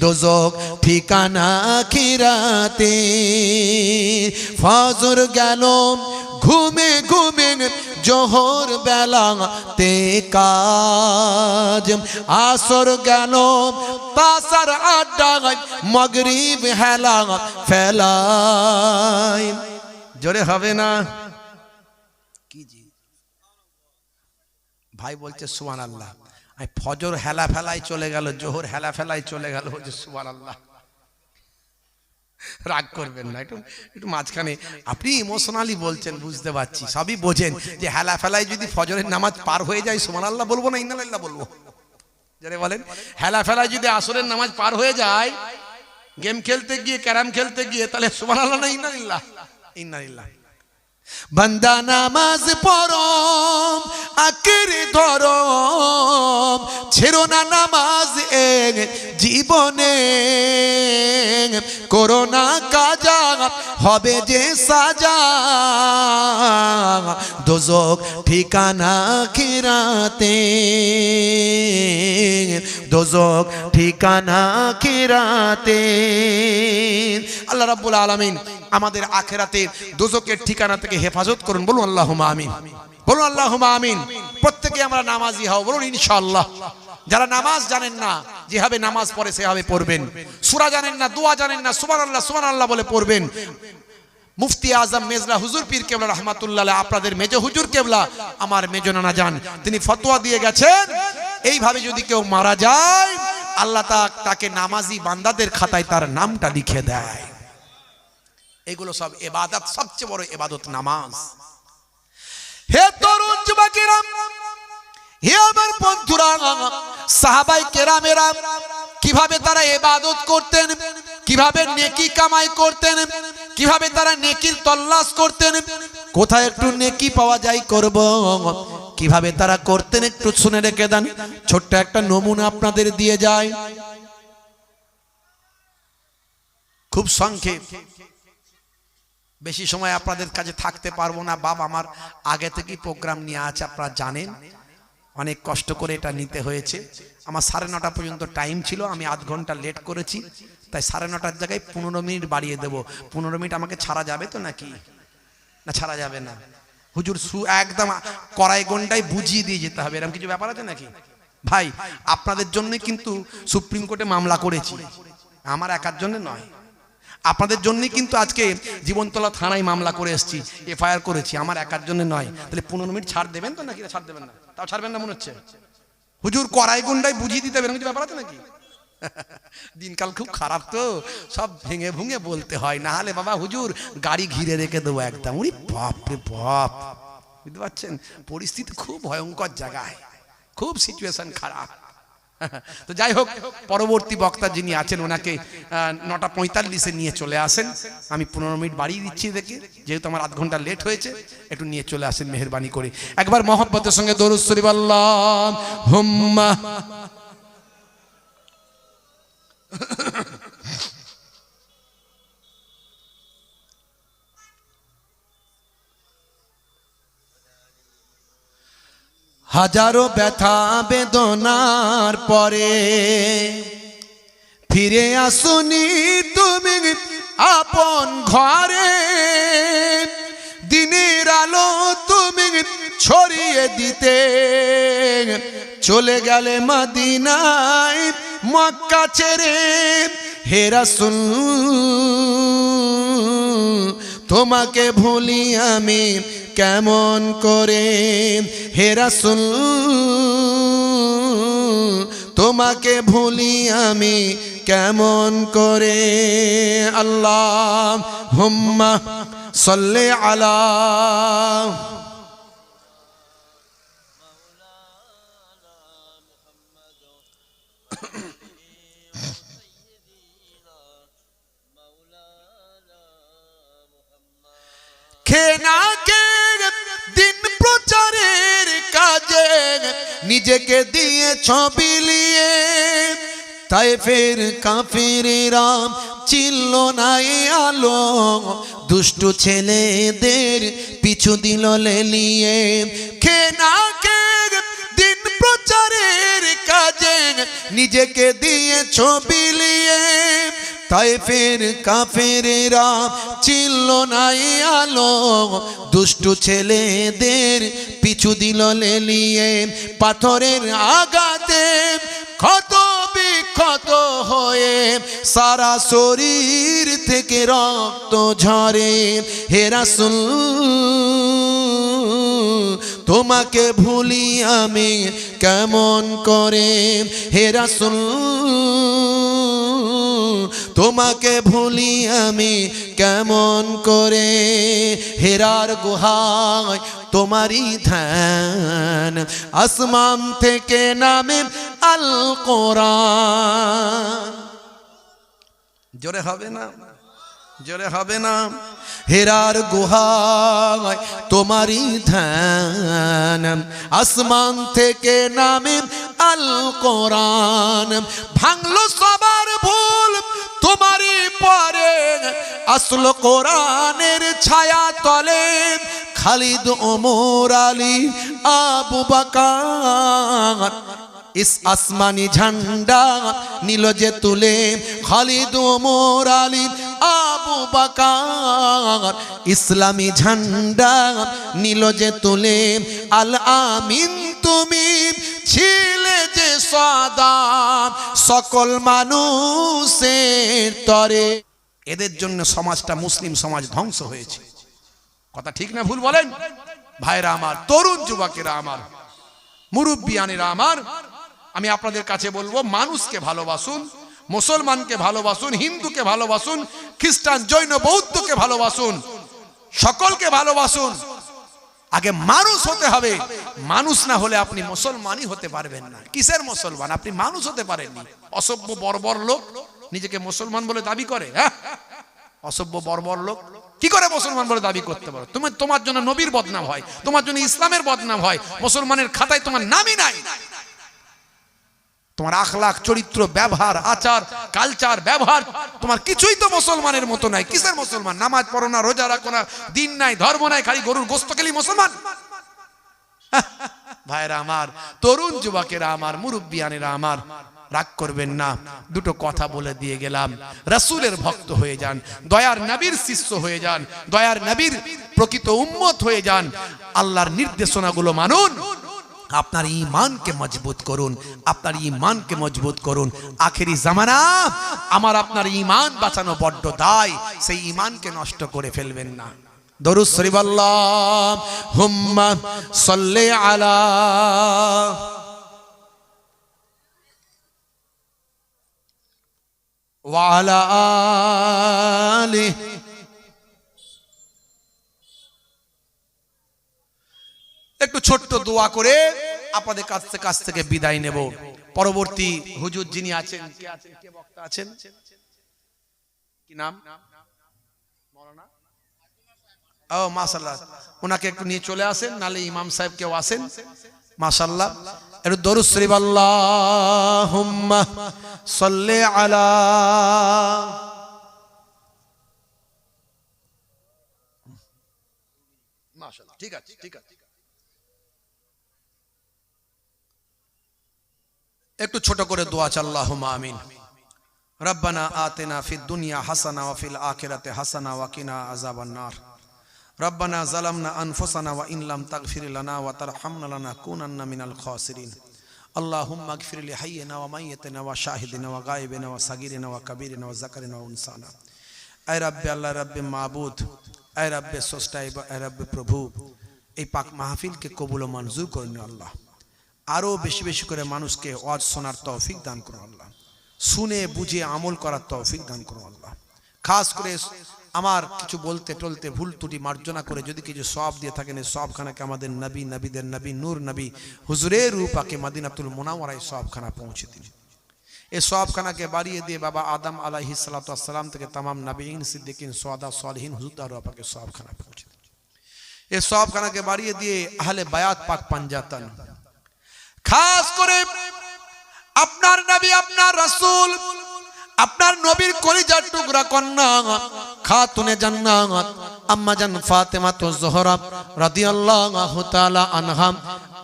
দোজখ ঠিকানা আখিরাতে। ফজর গেল ঘুমে ঘুমে জোহর বেলাতে কাজ, আসর গেল তাসার আড্ডায়, মাগরিব হেলা ফেলায়। জোরে হবে না? কি জি ভাই বলছে সুবহানাল্লাহ। ফজর হেলা ফেলায় চলে গেল, জোহর হেলা ফেলায় চলে গেল, বলছে সুবহানাল্লাহ। রাগ করবেন না, একটু একটু মাঝখানে আপনি ইমোশনালি বলছেন, বুঝতে পারছি, সবই বোঝেন যে হেলা ফেলায় যদি ফজরের নামাজ পার হয়ে যায় সুবহানাল্লাহ বলবো না ইন্নালিল্লাহ বলবো? যারা বলেন হেলা ফেলায় যদি আসরের নামাজ পার হয়ে যায়, গেম খেলতে গিয়ে ক্যারাম খেলতে গিয়ে, তাহলে সুবহানাল্লাহ না ইন্নালিল্লাহ? ইন্নালিল্লাহ। বান্দা নামাজ পড়ো আঁকড়ে ধরো, ছেড়ো না নামাজ জীবনে, করো না কাজা হবে যে সাজা, দোজখ ঠিকানা আখিরাতে, দোজখ ঠিকানা আখিরাতে। আল্লাহ রাব্বুল আলামিন আমাদের আখিরাতে দোজখের ঠিকানা থেকে হেফাজত করুন। বলুন আল্লাহুম্মা আমিন, বলুন আল্লাহুম্মা আমিন। প্রত্যেকে আমরা নামাজি হও, বলুন ইনশাআল্লাহ। যারা নামাজ জানেন না, যেভাবে নামাজ পড়ে সেভাবে পড়বেন। সূরা জানেন না, দোয়া জানেন না, সুবহানাল্লাহ সুবহানাল্লাহ বলে পড়বেন। মুফতি আজম মেজলা হুজুর পীর কেবলা রাহমাতুল্লাহ আলাইহি, আপনাদের মেজ হুজুর কেবলা, আমার মেজ নানা যান, তিনি ফতোয়া দিয়ে গেছেন, এইভাবে যদি কেউ মারা যায় আল্লাহ তাকে নামাজি বান্দাদের খাতায় তার নামটা লিখে দেয়। এগুলো সব ইবাদত, সবচেয়ে বড় ইবাদত নামাজ। হে তরুণ যুবকেরা, হে আমার বন্ধুরা, সাহাবায়ে কেরামেরা কিভাবে তারা ইবাদত করতেন, কিভাবে নেকি কামাই করতেন, কিভাবে তারা নেকির তল্লাশ করতেন, কোথায় একটু নেকি পাওয়া যায় করব, কিভাবে তারা করতেন একটু শুনে রেখে দেন। ছোট্ট একটা নমুনা আপনাদের দিয়ে যায়, খুব সংক্ষেপ, বেশি সময় আপনাদের কাছে থাকতে পারবো না। বাবা আমার আগে থেকেই প্রোগ্রাম নিয়ে আছে, আপনারা জানেন, অনেক কষ্ট করে এটা নিতে হয়েছে। আমার 9:30 পর্যন্ত টাইম ছিল, আমি আধ ঘন্টা লেট করেছি, তাই 9:30 জায়গায় 15 মিনিট বাড়িয়ে দেবো। 15 মিনিট আমাকে ছাড়া যাবে তো নাকি? না ছাড়া যাবে না। হুজুর একদম কড়াই গন্ডায় বুঝিয়ে দিয়ে যেতে হবে, এরকম কিছু ব্যাপার আছে নাকি? ভাই আপনাদের জন্যই কিন্তু সুপ্রিম কোর্টে মামলা করেছি, আমার একার জন্য নয়, আপনাদের জন্যই কিন্তু আজকে জীবনতলা থানায় মামলা করে এসেছি, এফআইআর করেছি, আমার একার জন্য নয়। তাহলে 15 মিনিট ছাড় দেবেন তো নাকি? ছাড় দেবেন না? তাও ছাড়বেন না মনে হচ্ছে। হুজুর কড়াই গন্ডায় বুঝিয়ে দিতে হবে, এরকম কিছু ব্যাপার আছে নাকি? দিনকাল খুব খারাপ তো, সব ভেঙে ভুঙে বলতে হয়, না হলে বাবা হুজুর গাড়ি ঘিরে রেখে দেবো একদম। উনি বাপ রে বাপ, বুঝতে পারছেন, পরিস্থিতি খুব ভয়ঙ্কর জায়গায়, খুব সিচুয়েশন খারাপ। তো যাই হোক, পরবর্তী বক্তা যিনি আছেন ওনাকে 9:45 নিয়ে চলে আসেন। আমি 15 মিনিট বাড়িয়ে দিচ্ছি দেখে, যেহেতু আমার আধ ঘন্টা লেট হয়েছে, একটু নিয়ে চলে আসেন মেহেরবানি করে। একবার মহব্বতের সঙ্গে দরুদ শরীফ আল্লাহুম্মা। হাজারো ব্যথা বেদনার পরে ফিরে আসুনি তুমি আপন ঘরে, দিনের আলো তুমি ছড়িয়ে দিতে চলে গেলে মদিনায় মক্কা ছেড়ে। হে রাসূল তোমাকে ভুলি আমি কেমন করে, হে রাসূল তোমাকে ভুলি আমি কেমন করে। আল্লাহুম্মা সাল্লি আলা নিজেকে দিয়ে ছবি লিয়ে তায়েফের কাফেরেরা চিনল না এই আলো দুষ্টু ছেলেদের পিছু দিল লেলিয়ে খে না খে দিন প্রচারের কাজে নিজেকে দিয়ে ছবি লিয়ে তায়েফের কাফেরেরা চিনল না এই আলো দুষ্টু ছেলেদের পিছু দিল লেলিয়ে পাথরের আঘাতে ক্ষত বিক্ষত হয়ে সারা শরীর থেকে রক্ত ঝরে হে রাসূল তোমাকে ভুলি আমি কেমন করে হে রাসূল তোমাকে ভুলি আমি কেমন করে হেরার গুহায় তোমারই ধ্যান আসমান থেকে নামে আল কোরআন জোরে হবে না জোরে হবে না হেরার গুহায় তোমারই ধ্যান আসমান থেকে নামে আল কোরআন ভাঙলো সবার ভুল তোমারই পরে আসলো কোরআনের ছায়া তলে খালিদ ওমর আলী আবু বকর इस आसमानी झंडा नीलो जे तुले खालिद ओमर आली आबू बकर इस्लामी झंडा नीलो जे तुले अल आमीन तुमी छिले जे सदा सकल मानुषेर तरे এদের জন্য সমাজটা মুসলিম সমাজ ধ্বংস হয়েছে কথা ঠিক না ভুল বলেন ভাইরা আমার তরুণ যুবকেরা আমার মুরব্বিয়ানেরা আমার আমি আপনাদের কাছে বলবো মানুষকে ভালোবাসুন মুসলমানকে ভালোবাসুন হিন্দুকে ভালোবাসুন খ্রিস্টান জৈন বৌদ্ধকে ভালোবাসুন সকলকে ভালোবাসুন আগে মানুষ হতে হবে মানুষ না হলে আপনি মুসলমানই হতে পারবেন না কিসের মুসলমান আপনি মানুষ হতে পারেননি অসভ্য বর্বর লোক নিজেকে মুসলমান বলে দাবি করে হ্যাঁ অসভ্য বর্বর লোক কি করে মুসলমান বলে দাবি করতে পারো তুমি তোমার জন্য নবীর বদনাম হয় তোমার জন্য ইসলামের বদনাম হয় মুসলমানের খাতায় তোমার নামই নাই তোমার আখলাক চরিত্র ব্যবহার আচার কালচার ব্যবহার তোমার কিছুই তো মুসলমানের মতো নাই কিসের মুসলমান নামাজ পড়ো না রোজা রাখো না দিন নাই ধর্ম নাই খালি গরুর গোশত খেলি মুসলমান ভাইরা আমার তরুণ যুবকেরা আমার মুরব্বিয়ানেরা আমার রাগ করবেন না দুটো কথা বলে দিয়ে গেলাম রাসূলের ভক্ত হয়ে যান দয়ার নবীর শিষ্য হয়ে যান দয়ার নবীর প্রকৃত উম্মত হয়ে যান আল্লাহর নির্দেশনাগুলো মানুন আপনার ঈমানকে মজবুত করুন আপনার ঈমানকে মজবুত করুন আখেরি জামানা আমার আপনার ঈমান বাঁচানো বড় দায় সেই ঈমানকে নষ্ট করে ফেলবেন না দরুদ শরীফ আল্লাহুম্মা সাল্লি আলা ওয়া আলা আলি একটু ছোট্ট দোয়া করে আপনাদের কাছ থেকে বিদায় নেব পরবর্তী হুজুর যিনি আছেন কে আছেন কে বক্তা আছেন কি নাম মাওলানা ও মাশাআল্লাহ ওনাকে একটু নিয়ে চলে আসেন নালে ইমাম সাহেব কেউ আসেন মাশাআল্লাহ একটু দরুদ শরীফ আল্লাহুম্মা সাল্লি আলা মাশাআল্লাহ ঠিক আছে ঠিক আছে একটু ছোট করে দোয়া চাই আল্লাহুম্মা আমিন রব্বানা আতিনা ফিদ দুনিয়া হাসানা ওয়া ফিল আখিরাতি হাসানা ওয়া কিনা আযাবান নার রব্বানা যালামনা আনফুসানা ওয়া ইন লাম তাগফির লানা ওয়া তারহামনা লানাকুনান্না মিনাল খাসিরিন আল্লাহুম্মা ইগফির লি হাইয়িনা ওয়া মাইয়িতিনা ওয়া শাহিদিনা ওয়া গায়িবিনা ওয়া সাগীরিনা ওয়া কাবীরিনা ওয়া যাকারিনা ওয়া উনসানা আয় রব্বি আল্লাহ রব্বি মাবুদ আয় রব্বি স্রষ্টা আয় রব্বি প্রভু এই পাক মাহফিলকে কবুল ও মঞ্জুর করুন আল্লাহ আরো বেশি বেশি করে মানুষকে ওয়াজ শোনার তৌফিক দান করুন আল্লাহ শুনে বুঝে আমল করার তৌফিক দান করুন আল্লাহ খাস করে আমার কিছু বলতে টলতে ভুল ত্রুটি মার্জনা করে যদি কিছু সওয়াব দিয়ে থাকেন এই সওয়াবখানাকে আমাদের নবী নবীদের নবী নূর নবী হুজুরের রূপাকে মদিনাতুল মুনাওয়ারায় সওয়াবখানা পৌঁছে দিন এই সওয়াবখানাকে বাড়িয়ে দিয়ে বাবা আদম আলাইহিস সালাতু ওয়াস সালাম থেকে तमाम নবীন সিদ্দিকিন সুহাদা সালিহিন হুজুরদের রূপাকে সওয়াবখানা পৌঁছে দিন এই সওয়াবখানাকে বাড়িয়ে দিয়ে আহলে বায়াত পাক পাঞ্জাতন খাস করে আপনার নবী, আপনার রাসূল, আপনার নবীর কলিজার টুকরা কন্যা খাতুনে জান্নাত আম্মা জান ফাতেমা তো জোহরা রাদিয়াল্লাহু তাআলা আনহা,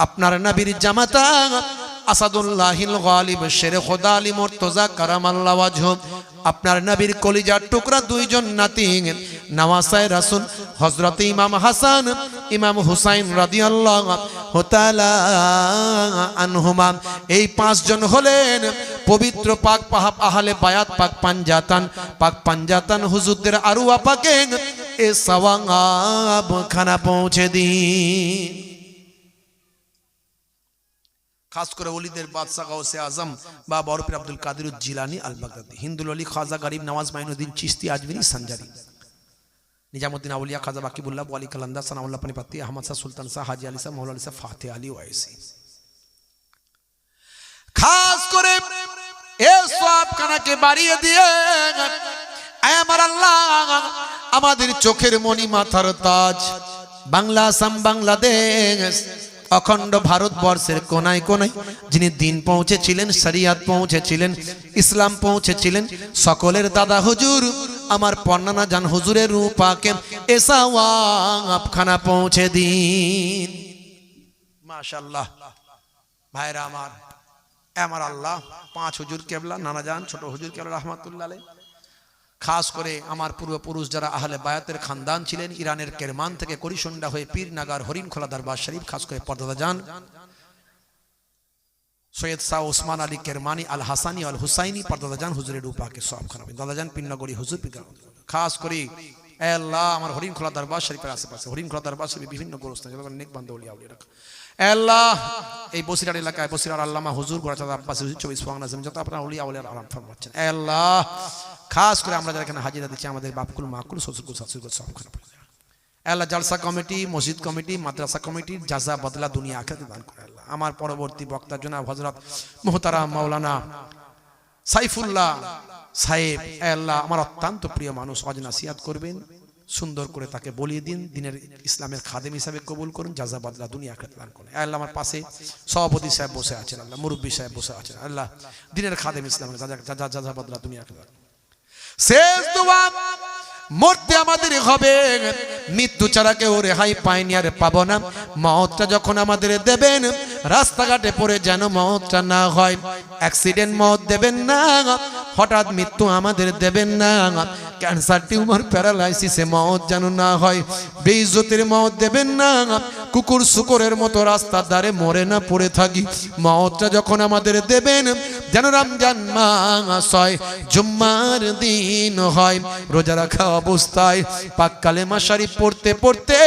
আপনার নবীর জামাতা আসাদুল্লাহিল গালিব শেরে খোদা আলী মুর্তজা কারামাল্লাহু ওয়াজহু, আপনার নবীর কলিজার টুকরা দুইজন নাতি নওয়াসায়ে রাসূল হযরত ইমাম হাসান ইমাম হুসাইন রাদিয়াল্লাহু তাআলা আনহুমা, এই পাঁচজন হলেন পবিত্র পাক আহলে বায়াত পাক পাঞ্জাতান হুজুরদের আরওয়া পাকে এ সওয়াব খানা পৌঁছে দিন। খাস করে ওলিদের বাদশা গাউসে আজম বা বরফির আব্দুল কাদের জিলানী আল বাগদাদি, হিন্দুল ওলি খাজা গরিব নওয়াজ মাইনুদ্দিন চিশতি আজমিরি সঞ্জারি, নিজামুদ্দিন আউলিয়া খাজা বাকিবুল্লাহ ওয়ালি কালান্দা সানাউল্লাহ পানিপত্তি আহমদ শাহ সুলতান শাহ হাজি আলী শাহ মৌলা আলী শাহ ফাতেহ আলী ওয়াইসি। খাস করে এই সওয়াব খানাকে বাড়িয়ে দিয়ে আমার আল্লাহ আমাদের চোখের মনি মাথার তাজ বাংলা আসাম বাংলাদেশ অখণ্ড ভারতবর্ষের কোনায় কোনায় যিনি দিন পৌঁছেছিলেন, শরিয়াত পৌঁছেছিলেন, ইসলাম পৌঁছেছিলেন, সকলের দাদা হুজুর আমার পন্নানা জান হুজুরের রূপাকে এসা ওয়াবখানা পৌঁছে দিন। মাশাআল্লাহ ভাইরা আমার আল্লাহ পাঁচ হুজুর কেবলা, নানা জান ছোট হুজুর কেবলা রহমাতুল্লাহ আলাইহি, খাস করে আমার পূর্বপুরুষ যারা আহলে বায়াতের খানদান ছিলেন, ইরানের কেরমান থেকে করিসন্ডা হয়ে পীরনাগার হরিণখোলা দরবার শরীফ, খাস করে পর্দাদা জান সৈয়দ শাহ ওসমান আলী কেরমানি আল হাসানি আল হুসাইনি পর্দাদা জান হুজুরের রূপাকে সব খারাপ দাদা জান পিন্নাগড়ি হুজুর, খাস করে এ আল্লাহ আমার হরিণখোলা দরবার শরীফের আশেপাশে হরিণখোলা দরবার শরীফ বিভিন্ন গোরস্থান নেক বান্দা ওলিয়া উলিয়া রাখা আল্লাহ, এই বসিরহাট এলাকায় বসিরহাট আল্লামা হুজুর গোরাচাঁদ আব্বাসী 24 পরগনা আজম যত আপনারা ওলিয়া উলিয়ার আরাম ফরমাচ্ছেন আল্লাহ, খাস করে আমরা যারা এখানে হাজিরা দিচ্ছি আমাদের বাপকুল মাকুল শ্বশুরকুল শাশুড়কুল সব খারাপ আল্লাহ, জালসা কমিটি, মসজিদ কমিটি, মাদ্রাসা কমিটির জাযা বদলা দুনিয়া আখিরাতে দান করে আল্লাহ। আমার পরবর্তী বক্তা জনাব হযরত মুহতারাম মাওলানা সাইফুল্লাহ সাহেব আল্লাহ আমার অত্যন্ত প্রিয় মানুষ, ওয়াজ নসিহত করবেন, সুন্দর করে তাকে বলিয়ে দিন, দিনের ইসলামের খাদেম হিসাবে কবুল করুন, জাযা বদলা দুনিয়া আখিরাতে দান করুন আল্লাহ। আমার পাশে সভাপতি সাহেব বসে আছেন আল্লাহ, মুরব্বী সাহেব বসে আছেন আল্লাহ, দিনের খাদেম ইসলামের জাযা বদলা দুনিয়া আখিরাতে। শেষ দোয়া মরতে আমাদের হবে, মৃত্যু ছাড়া কেউ রেহাই পায়নি আর পাবো না। মওতটা যখন আমাদের দেবেন রাস্তাঘাটে পড়ে যেন মওতটা না হয়, অ্যাক্সিডেন্ট মওত দেবেন না, হঠাৎ মৃত্যু আমাদের দেবেন না, ক্যান্সার টিউমার প্যারালাইসিসে মওত যেন না হয়, বেইজ্জতের মওত দেবেন না, কুকুর শুকরের মতো রাস্তার ধারে মরে না পড়ে থাকি। মওতটা যখন আমাদের দেবেন যেন রমজান মাস হয়, জুম্মার দিন হয়, রোজা রাখা অবস্থায় পাক কালেমা শরীফ পড়তে পড়তে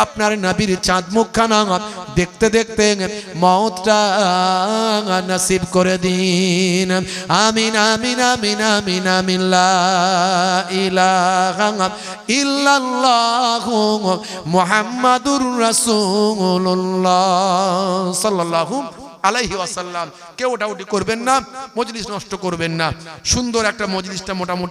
আপনার নবীর চাঁদ মুখখানা দেখতে দেখতে মওতটা নসিব করে দিন। আমিন আমিন আমিন আমিন আমিন লা ইলাহা ইল্লাল্লাহু মুহাম্মাদুর রাসূলুল্লাহ সাল্লাল্লাহু আলাইহি ওয়াসাল্লাম। কেউ ডাউটি করবেন না, মজলিস নষ্ট করবেন না, সুন্দর একটা মজলিসটা মোটামুটি